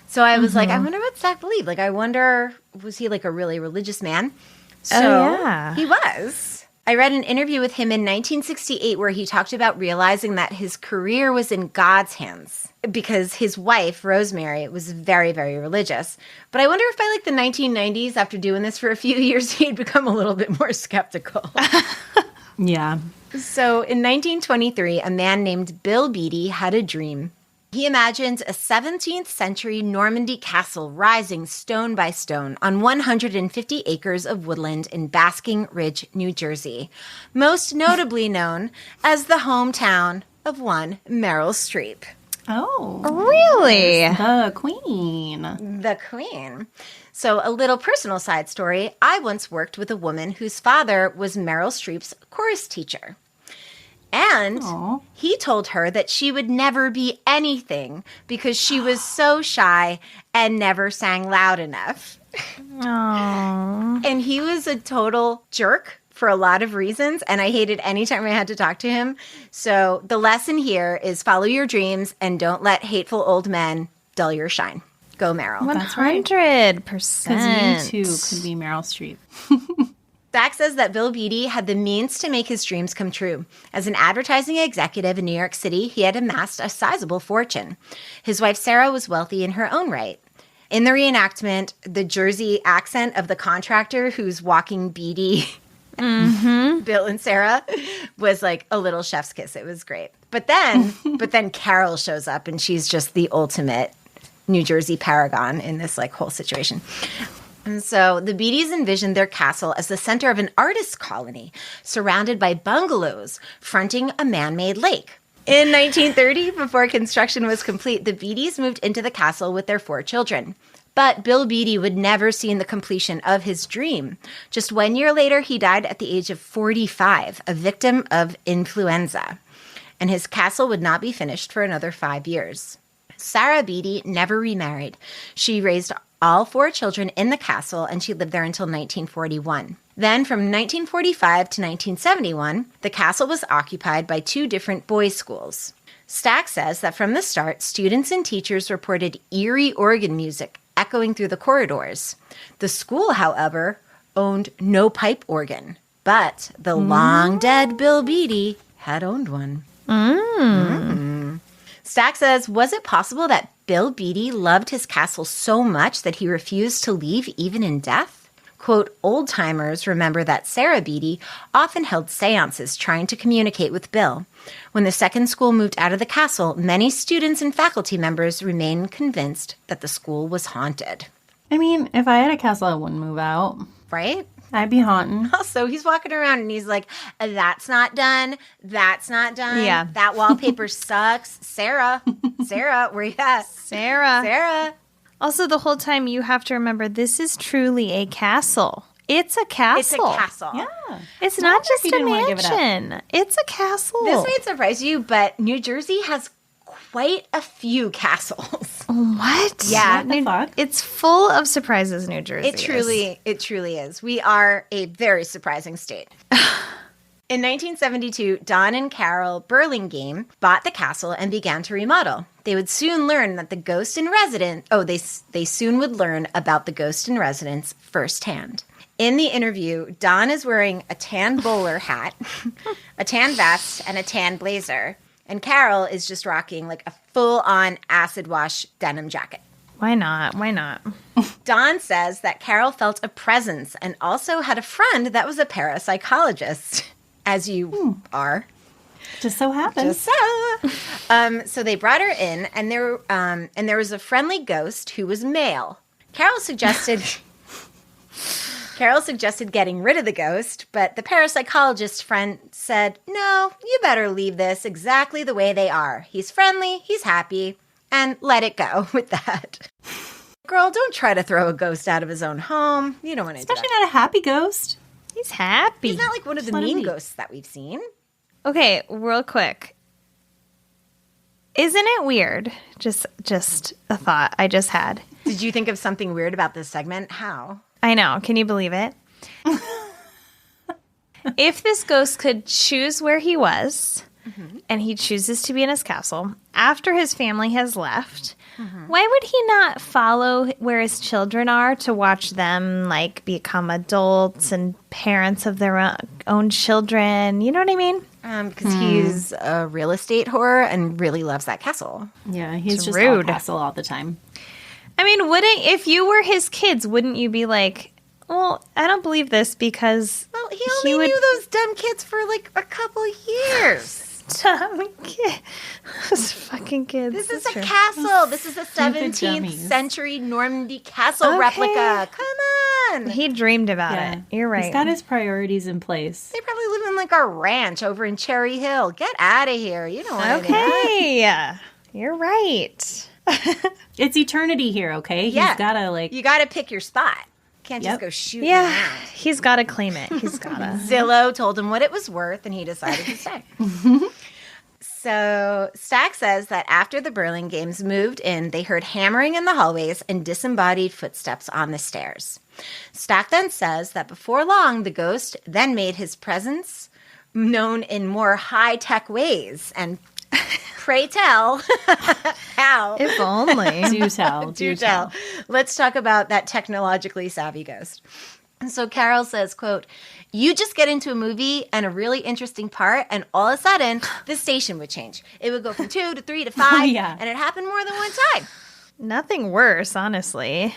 So I was like, I wonder what Stack believed. Like, I wonder, was he like a really religious man? So he was. I read an interview with him in 1968 where he talked about realizing that his career was in God's hands because his wife, Rosemary, was very, very religious. But I wonder if by like the 1990s, after doing this for a few years, he'd become a little bit more skeptical. Yeah. So in 1923, a man named Bill Beaty had a dream. He imagined a 17th century Normandy castle rising stone by stone on 150 acres of woodland in Basking Ridge, New Jersey, most notably known as the hometown of one Meryl Streep. Oh. Really? The queen. The queen. So a little personal side story. I once worked with a woman whose father was Meryl Streep's chorus teacher. And he told her that she would never be anything because she was so shy and never sang loud enough. Aww. And he was a total jerk for a lot of reasons, and I hated any time I had to talk to him. So the lesson here is follow your dreams and don't let hateful old men dull your shine. Go, Meryl. 100%. Because you, too, could be Meryl Streep. Stack says that Bill Beaty had the means to make his dreams come true. As an advertising executive in New York City, he had amassed a sizable fortune. His wife, Sarah, was wealthy in her own right. In the reenactment, the Jersey accent of the contractor who's walking Beaty, Bill and Sarah, was like a little chef's kiss. It was great. But then Carol shows up, and she's just the ultimate New Jersey paragon in this like whole situation. And so the Beatys envisioned their castle as the center of an artist colony surrounded by bungalows fronting a man-made lake. In 1930, before construction was complete, the Beatys moved into the castle with their 4 children. But Bill Beaty would never see the completion of his dream. Just 1 year later, he died at the age of 45, a victim of influenza. And his castle would not be finished for another 5 years. Sarah Beaty never remarried. She raised all 4 children in the castle, and she lived there until 1941. Then, from 1945 to 1971, the castle was occupied by 2 different boys' schools. Stack says that from the start, students and teachers reported eerie organ music echoing through the corridors. The school, however, owned no pipe organ, but the long-dead Bill Beaty had owned one. Stack says, was it possible that Bill Beaty loved his castle so much that he refused to leave even in death? Quote, old-timers remember that Sarah Beaty often held seances trying to communicate with Bill. When the second school moved out of the castle, many students and faculty members remained convinced that the school was haunted. I mean, if I had a castle, I wouldn't move out. Right? I'd be haunting. Also, he's walking around and he's like, that's not done. That's not done. Yeah. That wallpaper sucks. Sarah, where you at? Sarah. Also, the whole time you have to remember this is truly a castle. It's a castle. It's a castle. Yeah. It's not just a didn't give it up. mansion. It's a castle. This may surprise you, but New Jersey has quite a few castles. What? Yeah. What the fuck? It's full of surprises, New Jersey. It truly is. We are a very surprising state. In 1972, Don and Carol Burlingame bought the castle and began to remodel. They would soon learn that the ghost in residence. They soon would learn about the ghost in residence firsthand. In the interview, Don is wearing a tan bowler hat, a tan vest, and a tan blazer. And Carol is just rocking like a full-on acid wash denim jacket. Why not? Why not? Dawn says that Carol felt a presence and also had a friend that was a parapsychologist, as you are. Just so happens. So they brought her in, and there was a friendly ghost who was male. Carol suggested getting rid of the ghost, but the parapsychologist friend said, "No, you better leave this exactly the way they are. He's friendly, he's happy, and let it go with that." Girl, don't try to throw a ghost out of his own home. You don't want to do that. Especially not a happy ghost. He's happy. He's not like one of the mean ghosts that we've seen. Okay, real quick. Isn't it weird? Just a thought I just had. Did you think of something weird about this segment? How? I know. Can you believe it? If this ghost could choose where he was, and he chooses to be in his castle, after his family has left, why would he not follow where his children are to watch them, like, become adults and parents of their own children? You know what I mean? Because he's a real estate whore and really loves that castle. Yeah, he's just rude. all castle all the time. I mean, if you were his kids, wouldn't you be like, well, I don't believe this because... Well, he only knew those dumb kids for like a couple years. Dumb kid. Those fucking kids. This is a castle. This is a 17th century Normandy castle replica. Come on. He dreamed about it. You're right. He's got his priorities in place. They probably live in like a ranch over in Cherry Hill. Get out of here. You don't want to do Okay. You're right. It's eternity here, okay? Yeah. He's gotta You gotta pick your spot. Can't just go shooting Yeah. around. He's got to claim it. He's got to. Zillow told him what it was worth, and he decided to stay. So Stack says that after the Burlingames moved in, they heard hammering in the hallways and disembodied footsteps on the stairs. Stack then says that before long, the ghost then made his presence known in more high-tech ways. And pray tell how. If only. Do tell. Let's talk about that technologically savvy ghost. So Carol says, quote, "You just get into a movie and a really interesting part, and all of a sudden, the station would change. It would go from 2 to 3 to 5, and it happened more than one time." Nothing worse, honestly.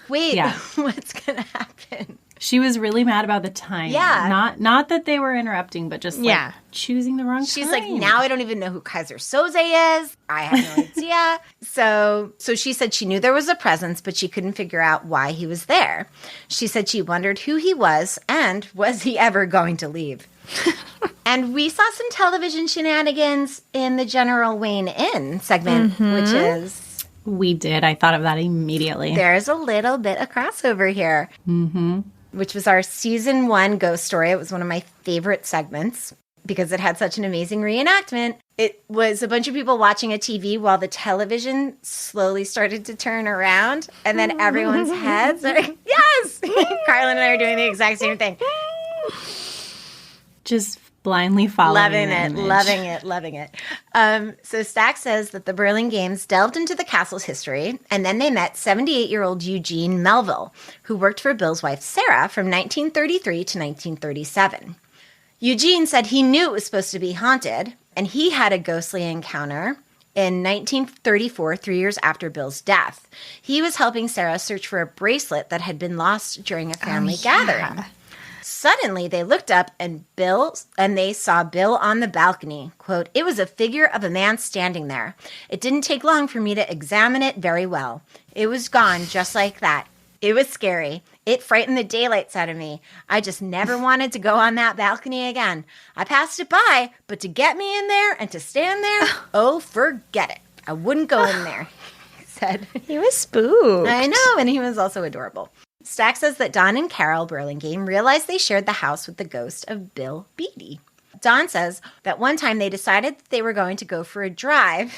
Wait, what's going to happen? She was really mad about the time. Yeah. Not that they were interrupting, but just like choosing the wrong time. She's like, now I don't even know who Kaiser Soze is. I have no idea. So she said she knew there was a presence, but she couldn't figure out why he was there. She said she wondered who he was and was he ever going to leave? And we saw some television shenanigans in the General Wayne Inn segment, which is... We did. I thought of that immediately. There's a little bit of crossover here. Which was our season 1 ghost story. It was one of my favorite segments because it had such an amazing reenactment. It was a bunch of people watching a TV while the television slowly started to turn around, and then everyone's heads are like, yes! Karlin and I are doing the exact same thing. Just blindly following Loving it. So Stack says that the Burlingames delved into the castle's history, and then they met 78-year-old Eugene Melville, who worked for Bill's wife Sarah from 1933 to 1937. Eugene said he knew it was supposed to be haunted, and he had a ghostly encounter in 1934, 3 years after Bill's death. He was helping Sarah search for a bracelet that had been lost during a family gathering. Suddenly, they looked up and they saw Bill on the balcony. Quote, "It was a figure of a man standing there. It didn't take long for me to examine it very well. It was gone just like that. It was scary. It frightened the daylights out of me. I just never wanted to go on that balcony again. I passed it by, but to get me in there and to stand there, oh, forget it. I wouldn't go in there," he said. He was spooked. I know, and he was also adorable. Stack says that Don and Carol Burlingame realized they shared the house with the ghost of Bill Beaty. Don says that one time they decided that they were going to go for a drive.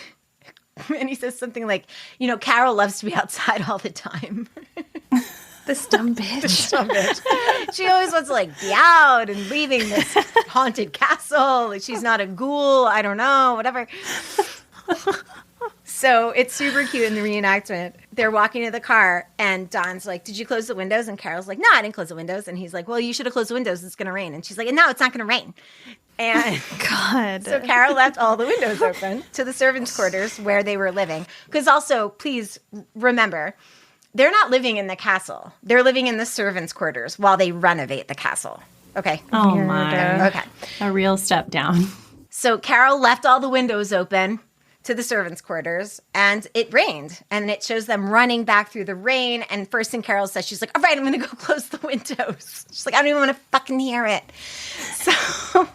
And he says something like, Carol loves to be outside all the time. This dumb bitch. She always wants to be out and leaving this haunted castle. She's not a ghoul. I don't know, whatever. So it's super cute in the reenactment. They're walking to the car, and Don's like, "Did you close the windows?" And Carol's like, "No, I didn't close the windows." And he's like, "Well, you should have closed the windows. It's going to rain." And she's like, "No, it's not going to rain." And God. so Carol left all the windows open to the servants' quarters where they were living. Because also, please remember, they're not living in the castle. They're living in the servants' quarters while they renovate the castle. Okay. Oh, my. Okay. A real step down. So Carol left all the windows open to the servants' quarters, and it rained. And it shows them running back through the rain. And first thing Carol says, she's like, all right, I'm going to go close the windows. She's like, I don't even want to fucking hear it. So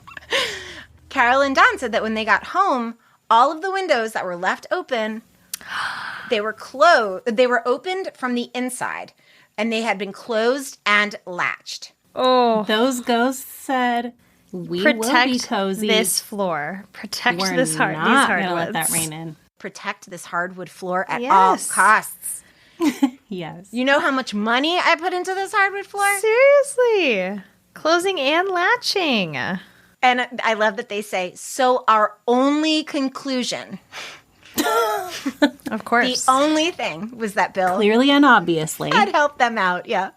Carol and Don said that when they got home, all of the windows that were left open, they were closed. They were opened from the inside, and they had been closed and latched. Oh. Those ghosts said, we will be cozy. This floor. Protect We're this not going to let that rain in. Protect this hardwood floor at all costs. Yes. You know how much money I put into this hardwood floor? Seriously. Closing and latching. And I love that they say, so our only conclusion, Of course. the only thing was that Bill Clearly and obviously. had helped them out. Yeah.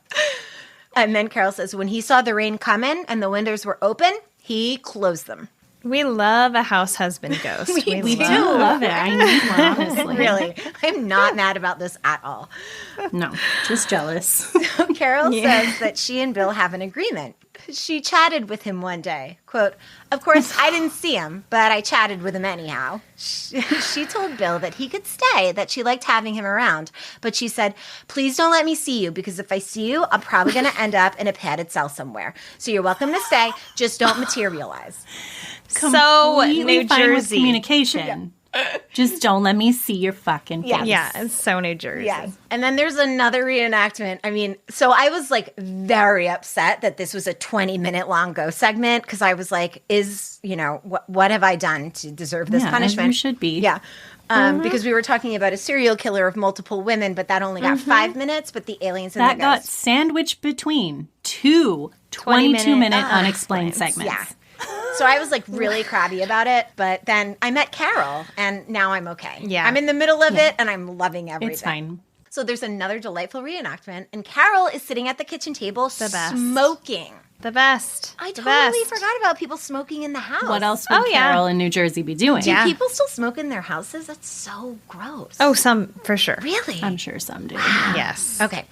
And then Carol says, when he saw the rain coming and the windows were open, he closed them. We love a house husband ghost. We do love it. I need one, honestly. Really. I'm not mad about this at all. No, just jealous. Carol says that she and Bill have an agreement. She chatted with him one day. Quote, of course, I didn't see him, but I chatted with him anyhow. She told Bill that he could stay, that she liked having him around. But she said, please don't let me see you, because if I see you, I'm probably going to end up in a padded cell somewhere. So you're welcome to stay. Just don't materialize. So New Completely fine with Jersey. communication. Just don't let me see your fucking face. Yeah, it's so New Jersey. Yes. And then there's another reenactment. I mean, so I was like very upset that this was a 20-minute long ghost segment, because I was like, what have I done to deserve this punishment? As you should be. Yeah. Because we were talking about a serial killer of multiple women, but that only got 5 minutes, but the aliens and That the got ghosts. sandwiched between two 22-minute unexplained segments. Yeah. So I was like really crabby about it, but then I met Carol, and now I'm okay. Yeah. I'm in the middle of it, and I'm loving everything. It's fine. So there's another delightful reenactment, and Carol is sitting at the kitchen table best. smoking. The best. I The totally best. forgot about people smoking in the house. What else would Carol in New Jersey be doing? Yeah. Do people still smoke in their houses? That's so gross. Oh, some for sure. Really? I'm sure some do. Yes. Okay.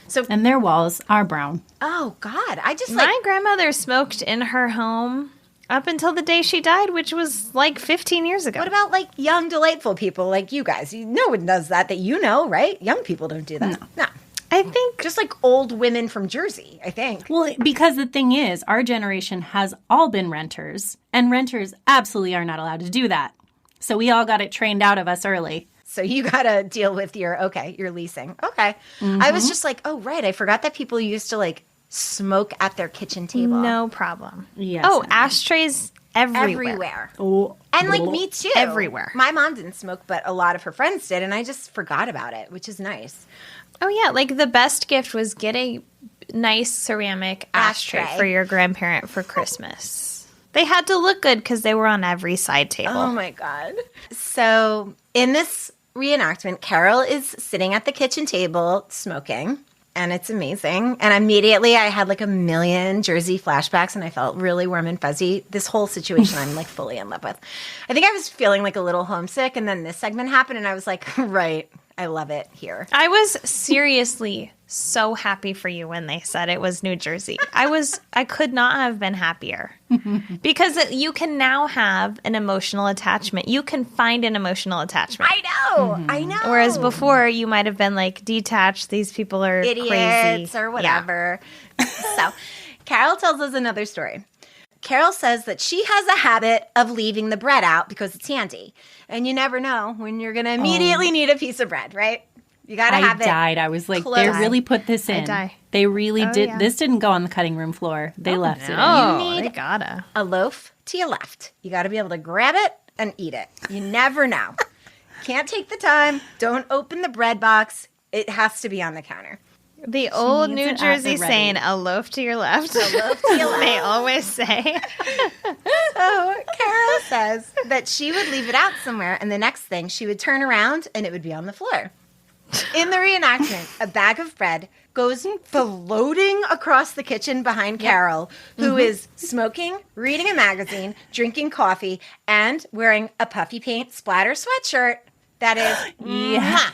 So, And their walls are brown. oh God, I just My grandmother smoked in her home up until the day she died, which was like 15 years ago. what about like young, delightful people like you guys? No one does that you know, right? Young people don't do that. No. I think Just like old women from Jersey, I think. Well, because the thing is, our generation has all been renters, and renters absolutely are not allowed to do that. So we all got it trained out of us early. So you got to deal with your leasing. Okay. I was just like, oh, right. I forgot that people used to like smoke at their kitchen table. no problem. Yes. Oh, ashtrays everywhere. Everywhere. Oh, And like me too. Everywhere. My mom didn't smoke, but a lot of her friends did. And I just forgot about it, which is nice. Oh, yeah. Like the best gift was get a nice ceramic ashtray Ashtray. for your grandparent for Christmas. They had to look good because they were on every side table. Oh my God. So in this reenactment, Carol is sitting at the kitchen table smoking, and it's amazing. And immediately I had like a million Jersey flashbacks, and I felt really warm and fuzzy. This whole situation I'm like fully in love with. I think I was feeling like a little homesick, and then this segment happened, and I was like, right, I love it here. I was seriously so happy for you when they said it was New Jersey. I could not have been happier because you can now have an emotional attachment. You can find an emotional attachment. I know. Whereas before you might have been like detached. These people are idiots crazy or whatever. So Carol tells us another story. Carol says that she has a habit of leaving the bread out because it's handy. And you never know when you're going to immediately need a piece of bread, right? You got to have it. I died. I was like, close. they really put this in. die. They really did. yeah. This didn't go on the cutting room floor. They left it in. Oh, You they need- gotta. A loaf to your left. You got to be able to grab it and eat it. You never know. Can't take the time. Don't open the bread box. It has to be on the counter. The old needs New it at the Jersey ready. saying, a loaf to your left. A loaf to your They left. always say. So Carol says that she would leave it out somewhere, and the next thing she would turn around and it would be on the floor. In the reenactment, a bag of bread goes floating across the kitchen behind Carol, who is smoking, reading a magazine, drinking coffee, and wearing a puffy paint splatter sweatshirt. That is, mwah.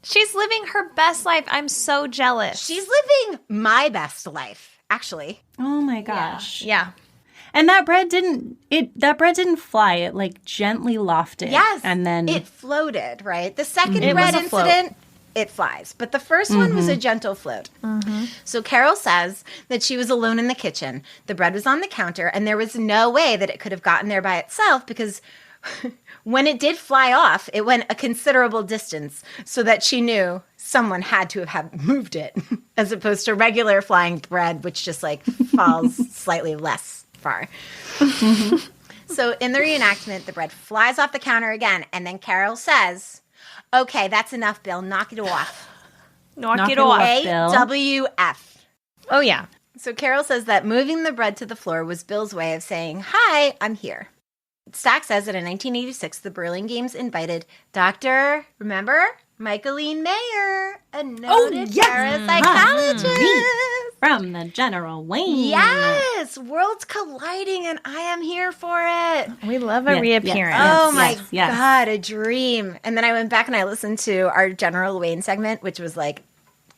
She's living her best life. I'm so jealous. She's living my best life, actually. Oh my gosh. Yeah. And that bread didn't fly. It like gently lofted. Yes. And then it floated, right? The second It bread was a float. incident, it flies. But the first one was a gentle float. So Carol says that she was alone in the kitchen. The bread was on the counter, and there was no way that it could have gotten there by itself because when it did fly off, it went a considerable distance so that she knew someone had to have moved it as opposed to regular flying bread, which just like falls slightly less far. So in the reenactment, the bread flies off the counter again, and then Carol says, "Okay, that's enough, Bill. Knock it off." Knock it off. Bill. AWF. Oh, yeah. So Carol says that moving the bread to the floor was Bill's way of saying, "Hi, I'm here." Stack says that in 1986, the Burlingames invited Dr. Remember? Michaeline Mayer, a noted parapsychologist. from the general wing. Yes, worlds colliding, and I am here for it. We love a reappearance. Oh my yes. God, a dream. And then I went back and I listened to our General Wayne segment, which was like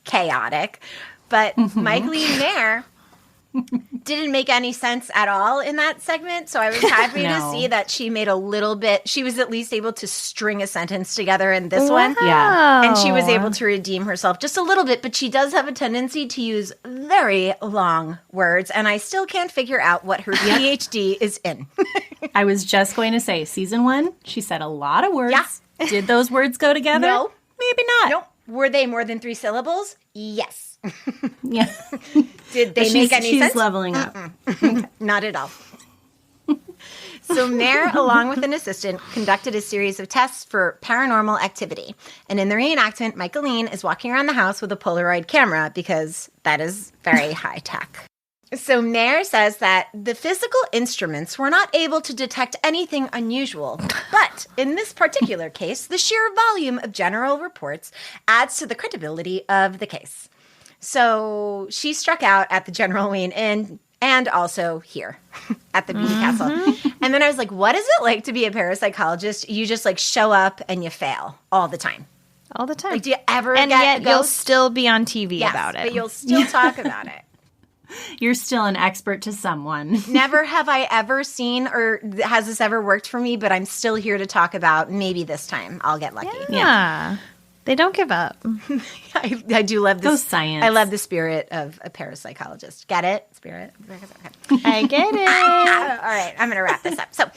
chaotic. But Michaeline Mayer didn't make any sense at all in that segment. So I was happy to see that she made a little bit, she was at least able to string a sentence together in this one. Yeah. And she was able to redeem herself just a little bit, but she does have a tendency to use very long words. And I still can't figure out what her PhD is in. I was just going to say, season 1, she said a lot of words. Yeah. Did those words go together? No. Maybe not. Nope. Were they more than 3 syllables? Yes. Yeah. Did they make any she's sense? leveling up. Not at all. So Mayer, along with an assistant, conducted a series of tests for paranormal activity. And in the reenactment, Michaeline is walking around the house with a Polaroid camera because that is very high tech. So Mayer says that the physical instruments were not able to detect anything unusual. But in this particular case, the sheer volume of general reports adds to the credibility of the case. So she struck out at the General Wayne Inn and also here at the Beaty Castle. And then I was like, what is it like to be a parapsychologist? You just like show up and you fail all the time. All the time. Like, do you ever and get yet a you'll ghost? still be on TV Yes, about it. but you'll still talk about it. You're still an expert to someone. Never have I ever seen or has this ever worked for me, but I'm still here to talk about maybe this time I'll get lucky. Yeah. They don't give up. I do love this. Go science. I love the spirit of a parapsychologist. Get it? Spirit? Okay. I get it. All right, I'm going to wrap this up. So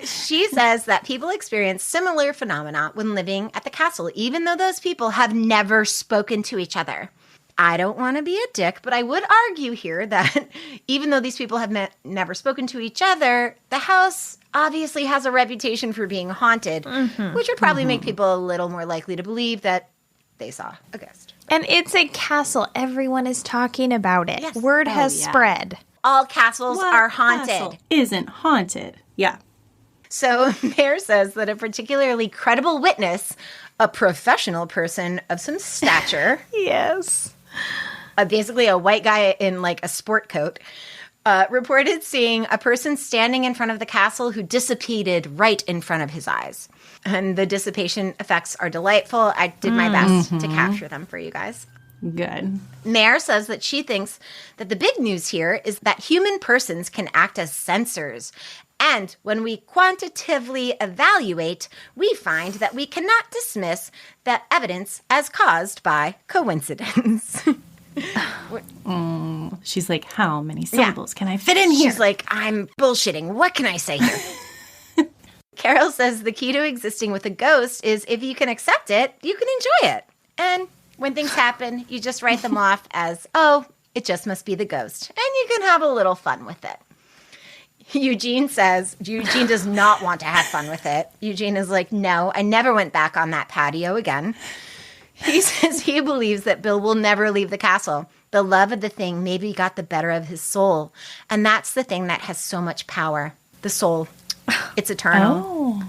she says that people experience similar phenomena when living at the castle, even though those people have never spoken to each other. I don't want to be a dick, but I would argue here that even though these people have never spoken to each other, the house obviously has a reputation for being haunted, which would probably make people a little more likely to believe that they saw a ghost. And it's a castle. Everyone is talking about it. Yes. Word has spread. All castles What are haunted. castle isn't haunted. Yeah. So Mayer says that a particularly credible witness, a professional person of some stature, Yes. basically a white guy in like a sport coat, reported seeing a person standing in front of the castle who dissipated right in front of his eyes. And the dissipation effects are delightful. I did my best to capture them for you guys. Good. Mayer says that she thinks that the big news here is that human persons can act as sensors. And when we quantitatively evaluate, we find that we cannot dismiss that evidence as caused by coincidence. She's like, how many syllables can I fit in here? She's like, I'm bullshitting. What can I say here? Carol says the key to existing with a ghost is if you can accept it, you can enjoy it. And when things happen, you just write them off as, oh, it just must be the ghost. And you can have a little fun with it. Eugene says, Eugene does not want to have fun with it. Eugene is like, no, I never went back on that patio again. He says he believes that Bill will never leave the castle. The love of the thing maybe got the better of his soul. And that's the thing that has so much power. The soul. It's eternal. Oh.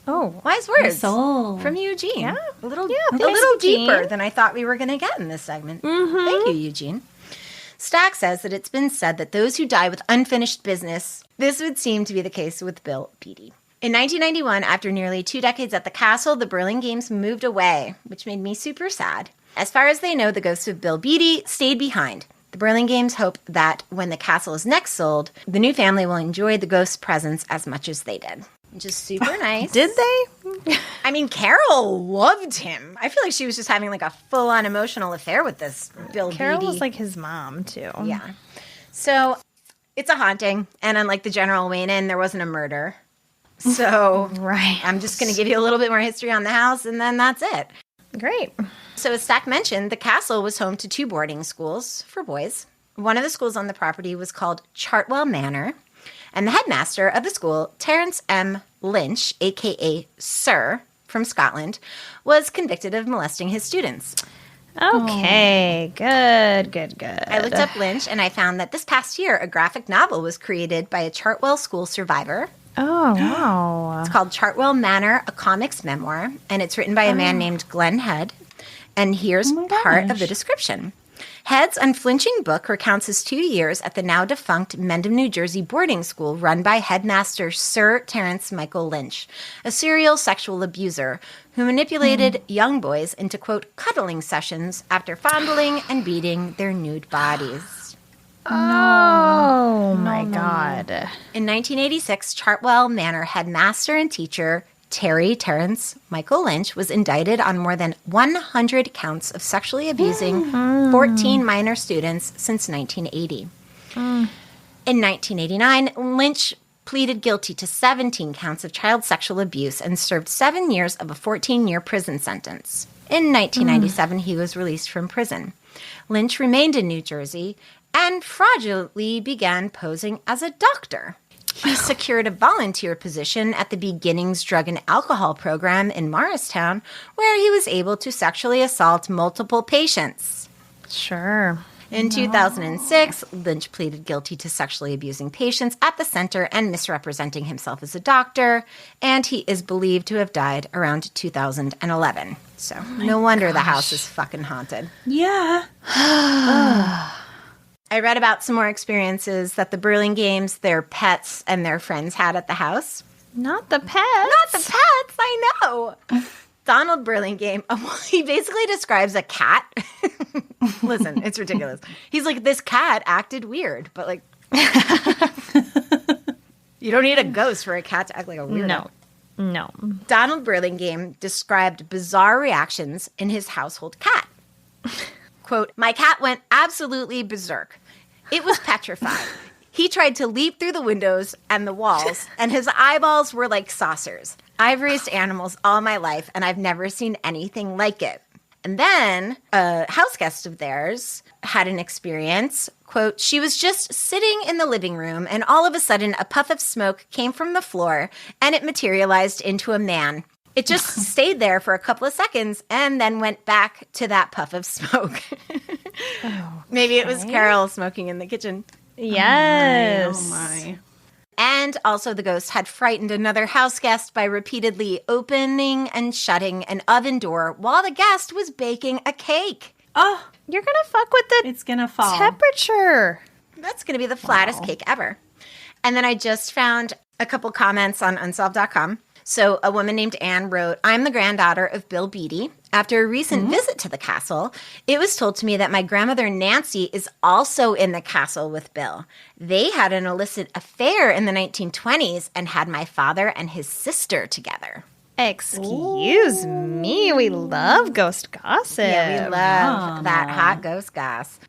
Oh, wise words Soul. from Eugene. Yeah. A little thanks, deeper Eugene. than I thought we were going to get in this segment. Thank you, Eugene. Stack says that it's been said that those who die with unfinished business, this would seem to be the case with Bill Beaty. In 1991, after nearly 2 decades at the castle, the Burlingames moved away, which made me super sad. As far as they know, the ghost of Bill Beaty stayed behind. The Burlingames hope that when the castle is next sold, the new family will enjoy the ghost's presence as much as they did. Which is super nice. Did they? I mean, Carol loved him. I feel like she was just having like a full-on emotional affair with this Bill Carol Beaty. was like his mom, too. Yeah. So it's a haunting. And unlike the General Wayne Inn, there wasn't a murder. So Right. I'm just going to give you a little bit more history on the house, and then that's it. Great. So as Stack mentioned, the castle was home to 2 boarding schools for boys. One of the schools on the property was called Chartwell Manor, and the headmaster of the school, Terence M. Lynch, a.k.a. Sir, from Scotland, was convicted of molesting his students. Okay. Good. I looked up Lynch, and I found that this past year, a graphic novel was created by a Chartwell School survivor. Oh, wow. It's called Chartwell Manor, a comics memoir, and it's written by a man named Glenn Head. And here's part of the description. Head's unflinching book recounts his 2 years at the now-defunct Mendham, New Jersey boarding school run by headmaster Sir Terence Michael Lynch, a serial sexual abuser who manipulated young boys into, quote, cuddling sessions after fondling and beating their nude bodies. Oh, my God. In 1986, Chartwell Manor headmaster and teacher Terence Michael Lynch was indicted on more than 100 counts of sexually abusing 14 minor students since 1980. In 1989, Lynch pleaded guilty to 17 counts of child sexual abuse and served 7 years of a 14-year prison sentence. In 1997, he was released from prison. Lynch remained in New Jersey and fraudulently began posing as a doctor. He secured a volunteer position at the Beginnings Drug and Alcohol Program in Morristown, where he was able to sexually assault multiple patients. Sure. In 2006, Lynch pleaded guilty to sexually abusing patients at the center and misrepresenting himself as a doctor, and he is believed to have died around 2011. So no wonder the house is fucking haunted. Yeah. I read about some more experiences that the Burlingames, their pets, and their friends had at the house. Not the pets. Not the pets, I know. Donald Burlingame, he basically describes a cat. Listen, it's ridiculous. He's like, this cat acted weird, but like, you don't need a ghost for a cat to act like a weirdo. No. Donald Burlingame described bizarre reactions in his household cat. Quote, my cat went absolutely berserk. It was petrified. He tried to leap through the windows and the walls, and his eyeballs were like saucers. I've raised animals all my life, and I've never seen anything like it. And then a house guest of theirs had an experience. Quote, she was just sitting in the living room, and all of a sudden a puff of smoke came from the floor, and it materialized into a man. It just stayed there for a couple of seconds and then went back to that puff of smoke. Maybe it was Carol smoking in the kitchen. Yes. Oh my. And also the ghost had frightened another house guest by repeatedly opening and shutting an oven door while the guest was baking a cake. Oh, You're going to fuck with the it's gonna fall. temperature. That's going to be the flattest cake ever. And then I just found a couple comments on unsolved.com. So a woman named Anne wrote, I'm the granddaughter of Bill Beaty. After a recent visit to the castle, it was told to me that my grandmother Nancy is also in the castle with Bill. They had an illicit affair in the 1920s and had my father and his sister together. Excuse me. We love ghost gossip. Yeah, we love that hot ghost goss.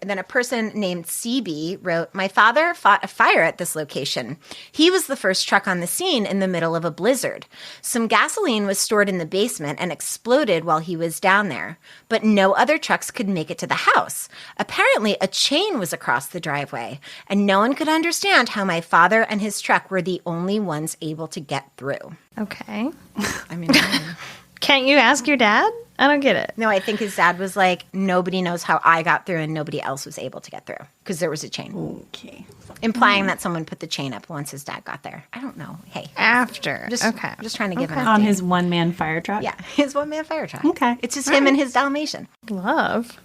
And then a person named CB wrote, my father fought a fire at this location. He was the first truck on the scene in the middle of a blizzard. Some gasoline was stored in the basement and exploded while he was down there. But no other trucks could make it to the house. Apparently, a chain was across the driveway, and no one could understand how my father and his truck were the only ones able to get through. Okay. I mean, Can't you ask your dad? I don't get it. No, I think his dad was like, nobody knows how I got through and nobody else was able to get through because there was a chain. Okay. Implying that someone put the chain up once his dad got there. I don't know. Hey. After. Just trying to give him On his one-man fire truck? Yeah, his one-man fire truck. Okay. It's just him and his Dalmatian. Love.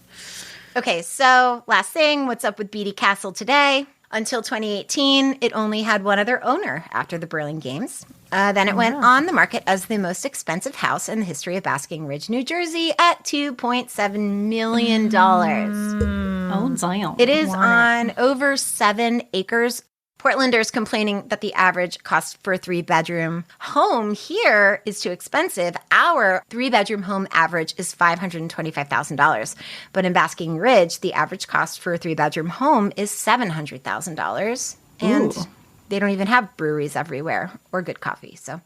Okay, so last thing, what's up with Beaty Castle today? Until 2018, it only had one other owner after the Berlin Games. Then it went on the market as the most expensive house in the history of Basking Ridge, New Jersey at $2.7 million. Oh, Zion. It is on over 7 acres. Portlanders complaining that the average cost for a 3-bedroom home here is too expensive. Our 3-bedroom home average is $525,000. But in Basking Ridge, the average cost for a 3-bedroom home is $700,000. And they don't even have breweries everywhere or good coffee. So,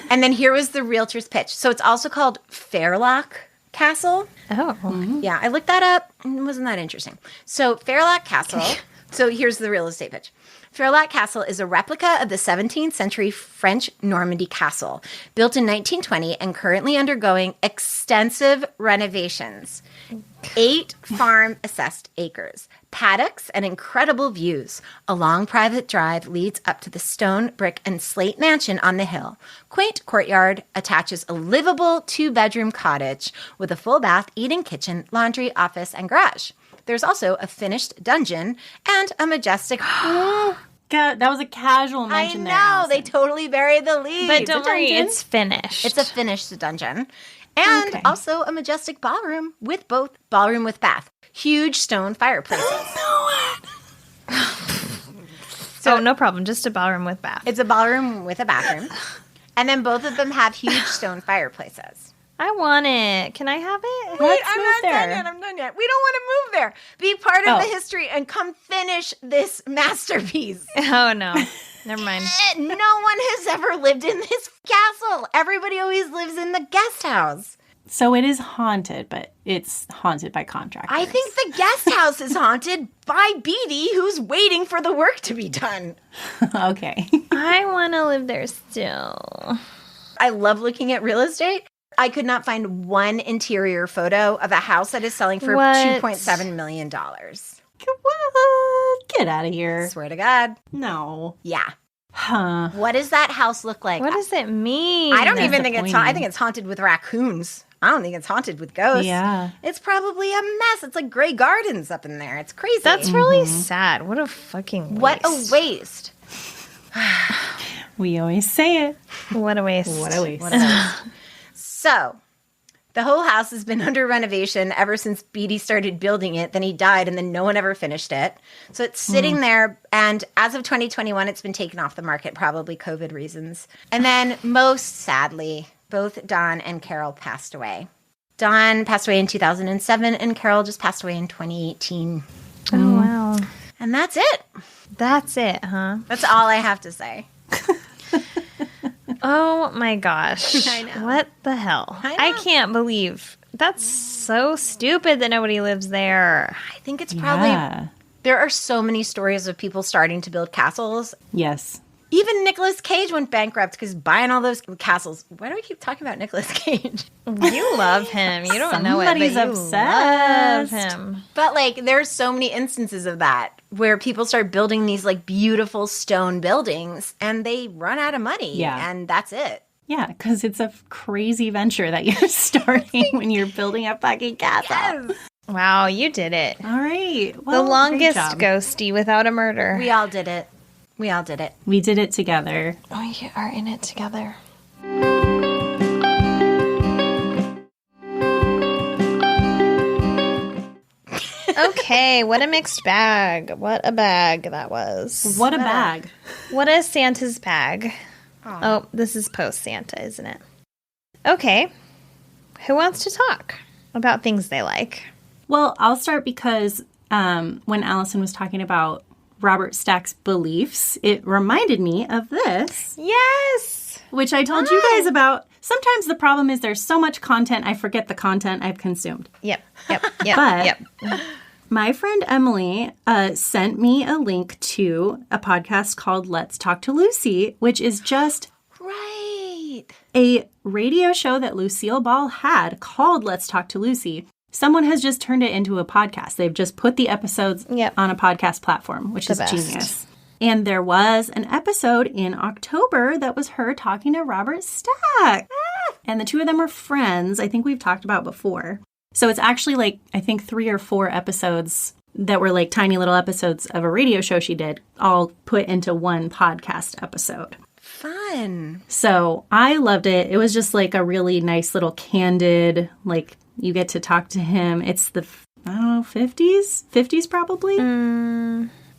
and then here was the realtor's pitch. So it's also called Fairlock Castle. Oh. Yeah, I looked that up. It wasn't that interesting. So Fairlock Castle. So here's the real estate pitch. Fairlock Castle is a replica of the 17th century French Normandy castle, built in 1920 and currently undergoing extensive renovations. 8 farm-assessed acres, paddocks, and incredible views. A long private drive leads up to the stone, brick, and slate mansion on the hill. Quaint courtyard attaches a livable 2-bedroom cottage with a full bath, eating kitchen, laundry, office, and garage. There's also a finished dungeon and a majestic... God, that was a casual mention there. I know, Alison. they totally buried the lead. But don't worry, it's finished. It's a finished dungeon. And also a majestic ballroom with bath. Huge stone fireplaces. So no problem, just a ballroom with bath. It's a ballroom with a bathroom. And then both of them have huge stone fireplaces. I want it. Can I have it? Wait, I'm not done yet. We don't want to move there. Be part of the history and come finish this masterpiece. Oh, no. Never mind. No one has ever lived in this castle. Everybody always lives in the guest house. So it is haunted, but it's haunted by contractors. I think the guest house is haunted by Beaty, who's waiting for the work to be done. Okay. I want to live there still. I love looking at real estate. I could not find one interior photo of a house that is selling for $2.7 million. What? Get out of here. Swear to God. No. Yeah. Huh. What does that house look like? What does it mean? I don't even think it's haunted. I think it's haunted with raccoons. I don't think it's haunted with ghosts. Yeah. It's probably a mess. It's like Grey Gardens up in there. It's crazy. That's really sad. What a fucking waste. What a waste. We always say it. What a waste. What a waste. What a waste. So, the whole house has been under renovation ever since Beaty started building it. Then he died, and then no one ever finished it. So it's sitting there, and as of 2021, it's been taken off the market, probably COVID reasons. And then, most sadly, both Don and Carol passed away. Don passed away in 2007, and Carol just passed away in 2018. Oh, wow. And that's it. That's it, huh? That's all I have to say. Oh my gosh. I know. What the hell? I know. I can't believe. That's so stupid that nobody lives there. I think it's probably... There are so many stories of people starting to build castles. Yes. Even Nicolas Cage went bankrupt because buying all those castles. Why do I keep talking about Nicolas Cage? You love him. You don't know it, but Somebody's you obsessed. love him. But like, there's so many instances of that where people start building these like beautiful stone buildings and they run out of money. Yeah. And that's it. Yeah, because it's a crazy venture that you're starting when you're building a fucking castle. Yes. Wow, you did it. All right. Well, The longest great job. ghosty without a murder. We all did it. We all did it. We did it together. We are in it together. Okay, what a mixed bag. What a bag that was. What a bag. What a Santa's bag. Oh, this is post Santa, isn't it? Okay. Who wants to talk about things they like? Well, I'll start because when Alison was talking about Robert Stack's beliefs, it reminded me of this. Yes! Which I told you guys about. Sometimes the problem is there's so much content, I forget the content I've consumed. Yep. But my friend Emily sent me a link to a podcast called Let's Talk to Lucy, which is just A radio show that Lucille Ball had called Let's Talk to Lucy. Someone has just turned it into a podcast. They've just put the episodes on a podcast platform, which is genius. And there was an episode in October that was her talking to Robert Stack. And the two of them are friends. I think we've talked about before. So it's actually like, I think 3 or 4 episodes that were like tiny little episodes of a radio show she did, all put into one podcast episode. Fun. So I loved it. It was just like a really nice little candid, like you get to talk to him. It's the, I don't know, 50s? 50s probably?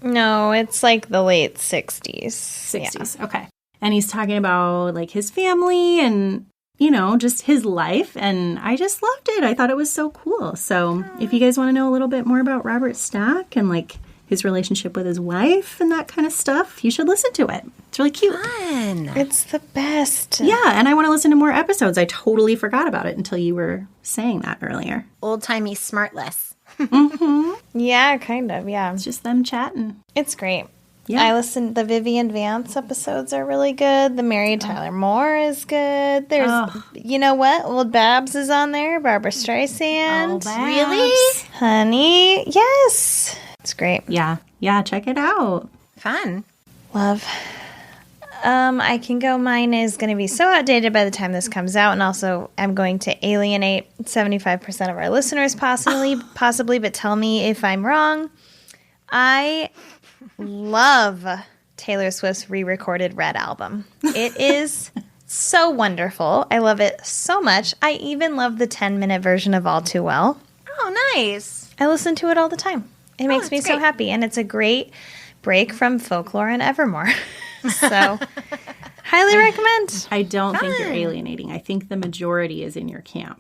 No, it's like the late 60s. 60s, okay. And he's talking about like his family and, you know, just his life. And I just loved it. I thought it was so cool. So if you guys want to know a little bit more about Robert Stack and like his relationship with his wife and that kind of stuff, you should listen to it. It's really cute. Fun. It's the best. Yeah, and I want to listen to more episodes. I totally forgot about it until you were saying that earlier. Old-timey smartless. Yeah, kind of, yeah. It's just them chatting. It's great. Yeah. I listened, the Vivian Vance episodes are really good. The Mary Tyler Moore is good. There's, you know what? Old Babs is on there. Barbara Streisand. Really? Honey, yes. It's great. Yeah, check it out. Fun. Love. I can go. Mine is going to be so outdated by the time this comes out, and also I'm going to alienate 75% of our listeners possibly, but tell me if I'm wrong. I love Taylor Swift's re-recorded Red album. It is so wonderful. I love it so much. I even love the 10-minute version of All Too Well. Oh, nice. I listen to it all the time. It makes me so happy, and it's a great break from folklore and Evermore. So, highly recommend. I don't think you're alienating. I think the majority is in your camp.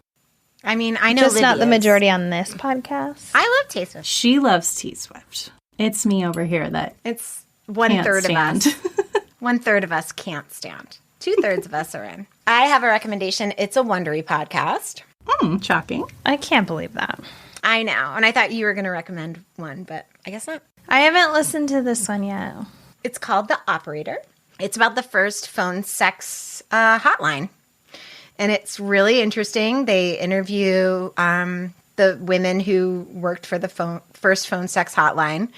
I mean, I know just not the majority on this podcast. I love T Swift. She loves T Swift. It's me over here that it's 1/3 of us. 1/3 of us can't stand. 2/3 of us are in. I have a recommendation. It's a Wondery podcast. Shocking. I can't believe that. I know, and I thought you were going to recommend one, but I guess not. I haven't listened to this one yet. It's called The Operator. It's about the first phone sex hotline. And it's really interesting. They interview the women who worked for the first phone sex hotline.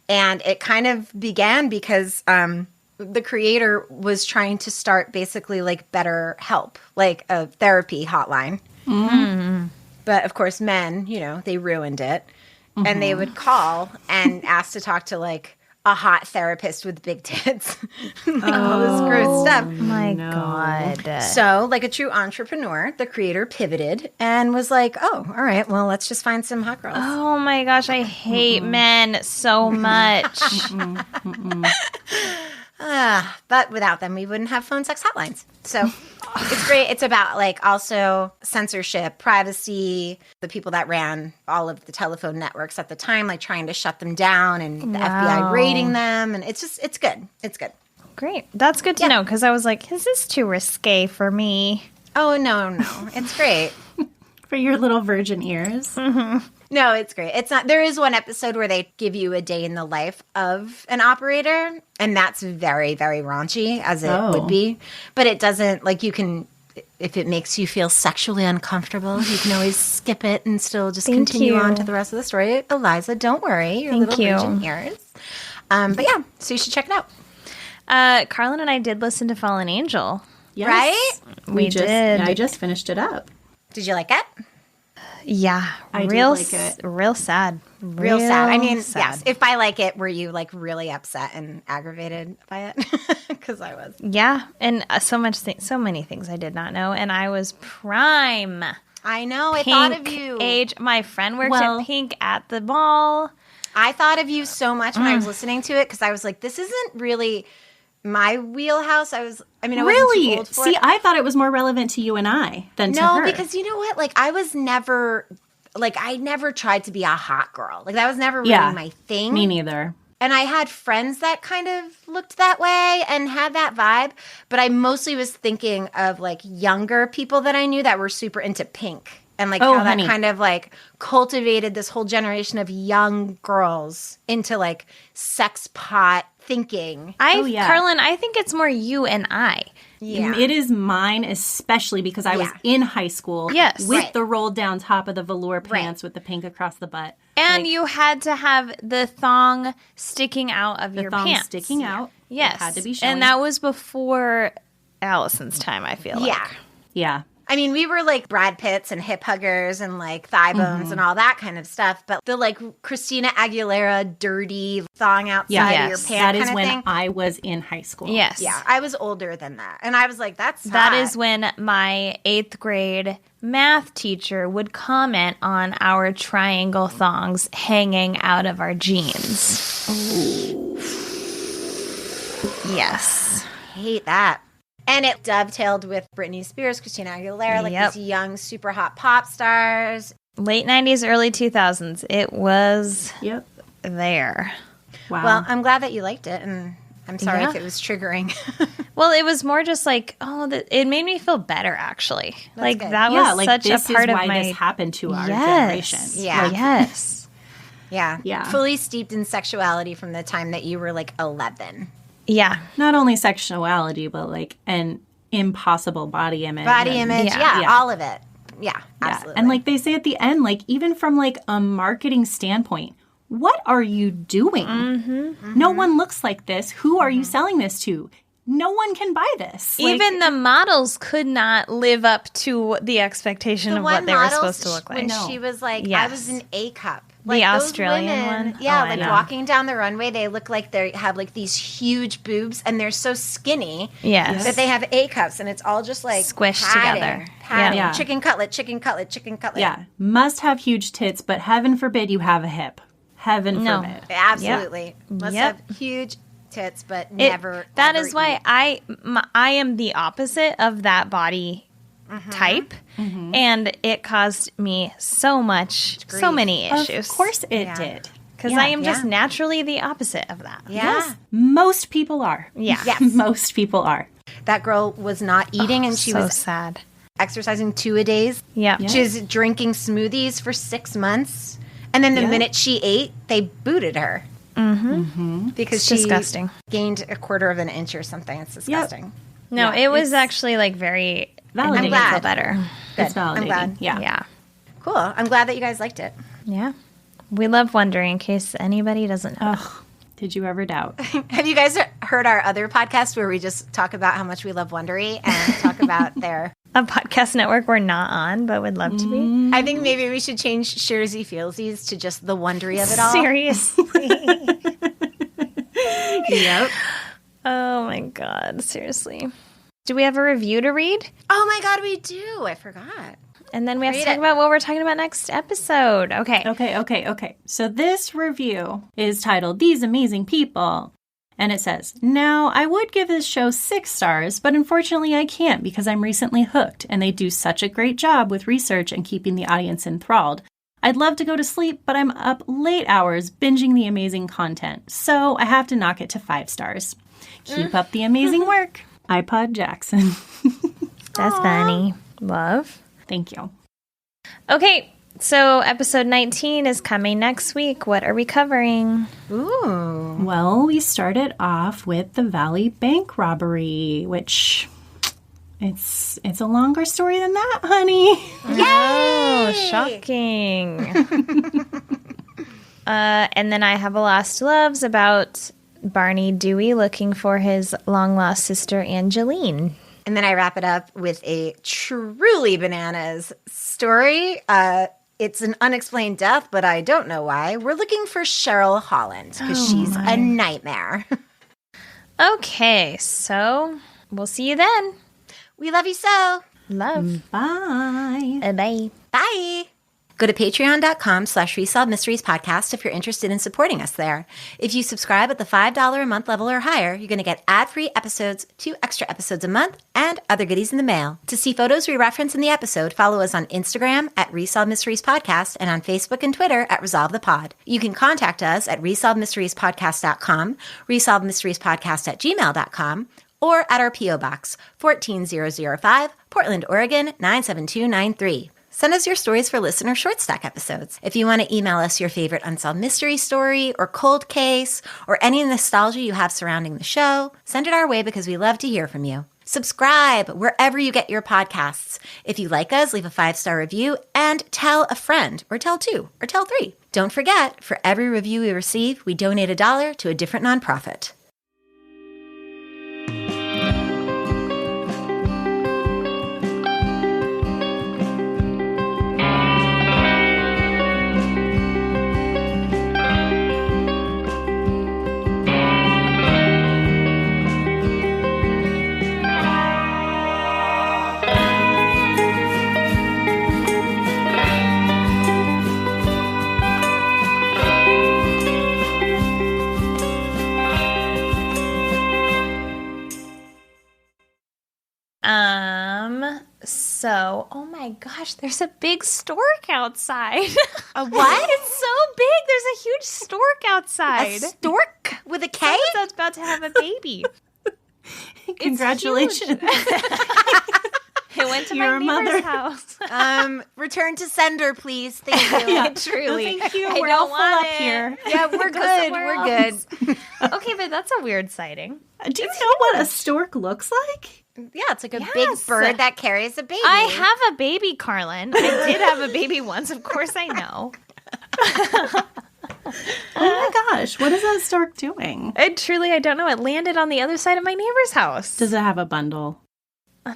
And it kind of began because the creator was trying to start basically like better help, like a therapy hotline. Mm-hmm. But of course, men, you know, they ruined it. Mm-hmm. And they would call and ask to talk to like a hot therapist with big tits. All this gross stuff. My God. So, like a true entrepreneur, the creator pivoted and was like, oh, all right, well, let's just find some hot girls. Oh my gosh, I hate men so much. But without them, we wouldn't have phone sex hotlines. So it's great. It's about like also censorship, privacy, the people that ran all of the telephone networks at the time, like trying to shut them down and the FBI raiding them. And it's good. It's good. Great. That's good to know because I was like, is this too risque for me? Oh, no. It's great. For your little virgin ears. Mm-hmm. No, it's great. It's not. There is one episode where they give you a day in the life of an operator, and that's very, very raunchy, as it would be. But it doesn't, like, you can, if it makes you feel sexually uncomfortable, you can always skip it and still just continue on to the rest of the story. Eliza, don't worry. Your little virgin ears. But yeah, so you should check it out. Karlin and I did listen to Fallen Angel. Yes. Right? We did. Yeah, I just finished it up. Did you like it? Yeah, I did like it. Real sad. Real sad. I mean, yes. If I like it, were you like really upset and aggravated by it? Because I was. Yeah, and so many things I did not know, and I was prime. I know. I Pink thought of you. Age. My friend worked at Pink at the mall. I thought of you so much when I was listening to it because I was like, this isn't really my wheelhouse. I wasn't too old for it. I thought it was more relevant to you and I than to her. No, because you know what? Like, I never tried to be a hot girl. Like, that was never really my thing. Me neither. And I had friends that kind of looked that way and had that vibe. But I mostly was thinking of, like, younger people that I knew that were super into Pink. And, like, how that kind of, like, cultivated this whole generation of young girls into, like, sex pot thinking. Karlin, I think it's more you and I. Yeah. It is mine, especially because I was in high school. Yes. With the rolled down top of the velour pants with the pink across the butt. And you had to have the thong sticking out of your thong pants. sticking out. Yes. It had to be showing. And that was before Alison's time, I feel like. Yeah. I mean, we were like Brad Pitts and hip huggers and like thigh bones and all that kind of stuff. But the like Christina Aguilera dirty thong outside of your pants that is kind of when thing. I was in high school. Yes. Yeah, I was older than that. And I was like, that's That hot. is when my 8th grade math teacher would comment on our triangle thongs hanging out of our jeans. Ooh. Yes. I hate that. And it dovetailed with Britney Spears, Christina Aguilera, like these young, super hot pop stars. Late 90s, early 2000s. It was there. Wow. Well, I'm glad that you liked it, and I'm sorry if it was triggering. Well, it was more just like, it made me feel better, actually. Like, good. that was such a part is of why my... this happened to our generation. Yeah. Yes. Yeah. Fully steeped in sexuality from the time that you were like 11. Yeah. Not only sexuality, but like an impossible body image. All of it. Yeah, absolutely. And like they say at the end, like even from like a marketing standpoint, what are you doing? No one looks like this. Who are you selling this to? No one can buy this. Even the models could not live up to the expectation of what they were supposed to look like. When she was like, I was an A cup. Like the Australian one? Yeah, walking down the runway, they look like they have like these huge boobs and they're so skinny that they have A cups and it's all just like squished together. Yeah. Chicken cutlet, chicken cutlet, chicken cutlet. Yeah. Must have huge tits, but heaven forbid you have a hip. Heaven forbid. Absolutely. Must have huge tits, but never. That is why I am the opposite of that body type, and it caused me so many issues. Of course it did. Because I am just naturally the opposite of that. Yeah. Yes. Most people are. Yeah. Yes. Most people are. That girl was not eating and she was sad. Exercising 2 a days. Yeah. She was drinking smoothies for 6 months. And then the minute she ate, they booted her. Because she disgusting. Gained a quarter of an inch or something. It's disgusting. No, it was actually like very validating. I'm glad. Feel better. It's validating. I'm glad. Yeah. Cool. I'm glad that you guys liked it. Yeah. We love wondering, in case anybody doesn't know. Did you ever doubt? Have you guys heard our other podcast where we just talk about how much we love Wondery and talk about their... A podcast network we're not on, but would love to be. I think maybe we should change Shersy Feelsies to just the Wondery of it all. Seriously. Yep. Oh my God, seriously. Do we have a review to read? Oh my God, we do. I forgot. And then we have to talk about what we're talking about next episode. Okay. Okay. So this review is titled These Amazing People. And it says, now, I would give this show 6 stars, but unfortunately I can't because I'm recently hooked, and they do such a great job with research and keeping the audience enthralled. I'd love to go to sleep, but I'm up late hours binging the amazing content, so I have to knock it to 5 stars. Keep up the amazing work. iPod Jackson. That's funny. Love. Thank you. Okay. So, episode 19 is coming next week. What are we covering? Ooh. Well, we started off with the Valley Bank robbery, which it's a longer story than that, honey. Yay! Oh, shocking. And then I have a Lost Loves about Barney Dewey looking for his long-lost sister, Angeline. And then I wrap it up with a truly bananas story. It's an unexplained death, but I don't know why. We're looking for Cheryl Holland because she's a nightmare. Okay, so we'll see you then. We love you so. Love. Bye. Bye. Bye. Go to patreon.com/Resolved Mysteries Podcast if you're interested in supporting us there. If you subscribe at the $5 a month level or higher, you're going to get ad-free episodes, 2 extra episodes a month, and other goodies in the mail. To see photos we reference in the episode, follow us on Instagram at Resolved Mysteries Podcast and on Facebook and Twitter at Resolve the Pod. You can contact us at resolvedmysteriespodcast.com, resolvedmysteriespodcast@gmail.com, or at our P.O. Box, 14005, Portland, Oregon, 97293. Send us your stories for listener short stack episodes. If you want to email us your favorite unsolved mystery story or cold case or any nostalgia you have surrounding the show, send it our way because we love to hear from you. Subscribe wherever you get your podcasts. If you like us, leave a 5-star review and tell a friend, or tell 2, or tell 3. Don't forget, for every review we receive, we donate $1 to a different nonprofit. So, oh my gosh, there's a big stork outside. A what? It's so big. There's a huge stork outside. A stork with a K? Someone's about to have a baby. Congratulations. It went to Your my neighbor's mother. house. Return to sender, please. Thank you. Yeah, truly. No, thank you. I We're don't all full want up it. here. Yeah, we're Go good. somewhere We're good. Okay, but that's a weird sighting. Do you know what a stork looks like? Yeah, it's like a big Yes. bird that carries a baby. I have a baby, Karlin. I did have a baby once. Of course I know. Oh my gosh, what is that stork doing? I don't know. It landed on the other side of my neighbor's house. Does it have a bundle?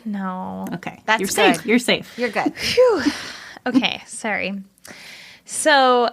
No. Okay. That's You're good. safe. You're safe. You're good. Phew. Okay, sorry. So,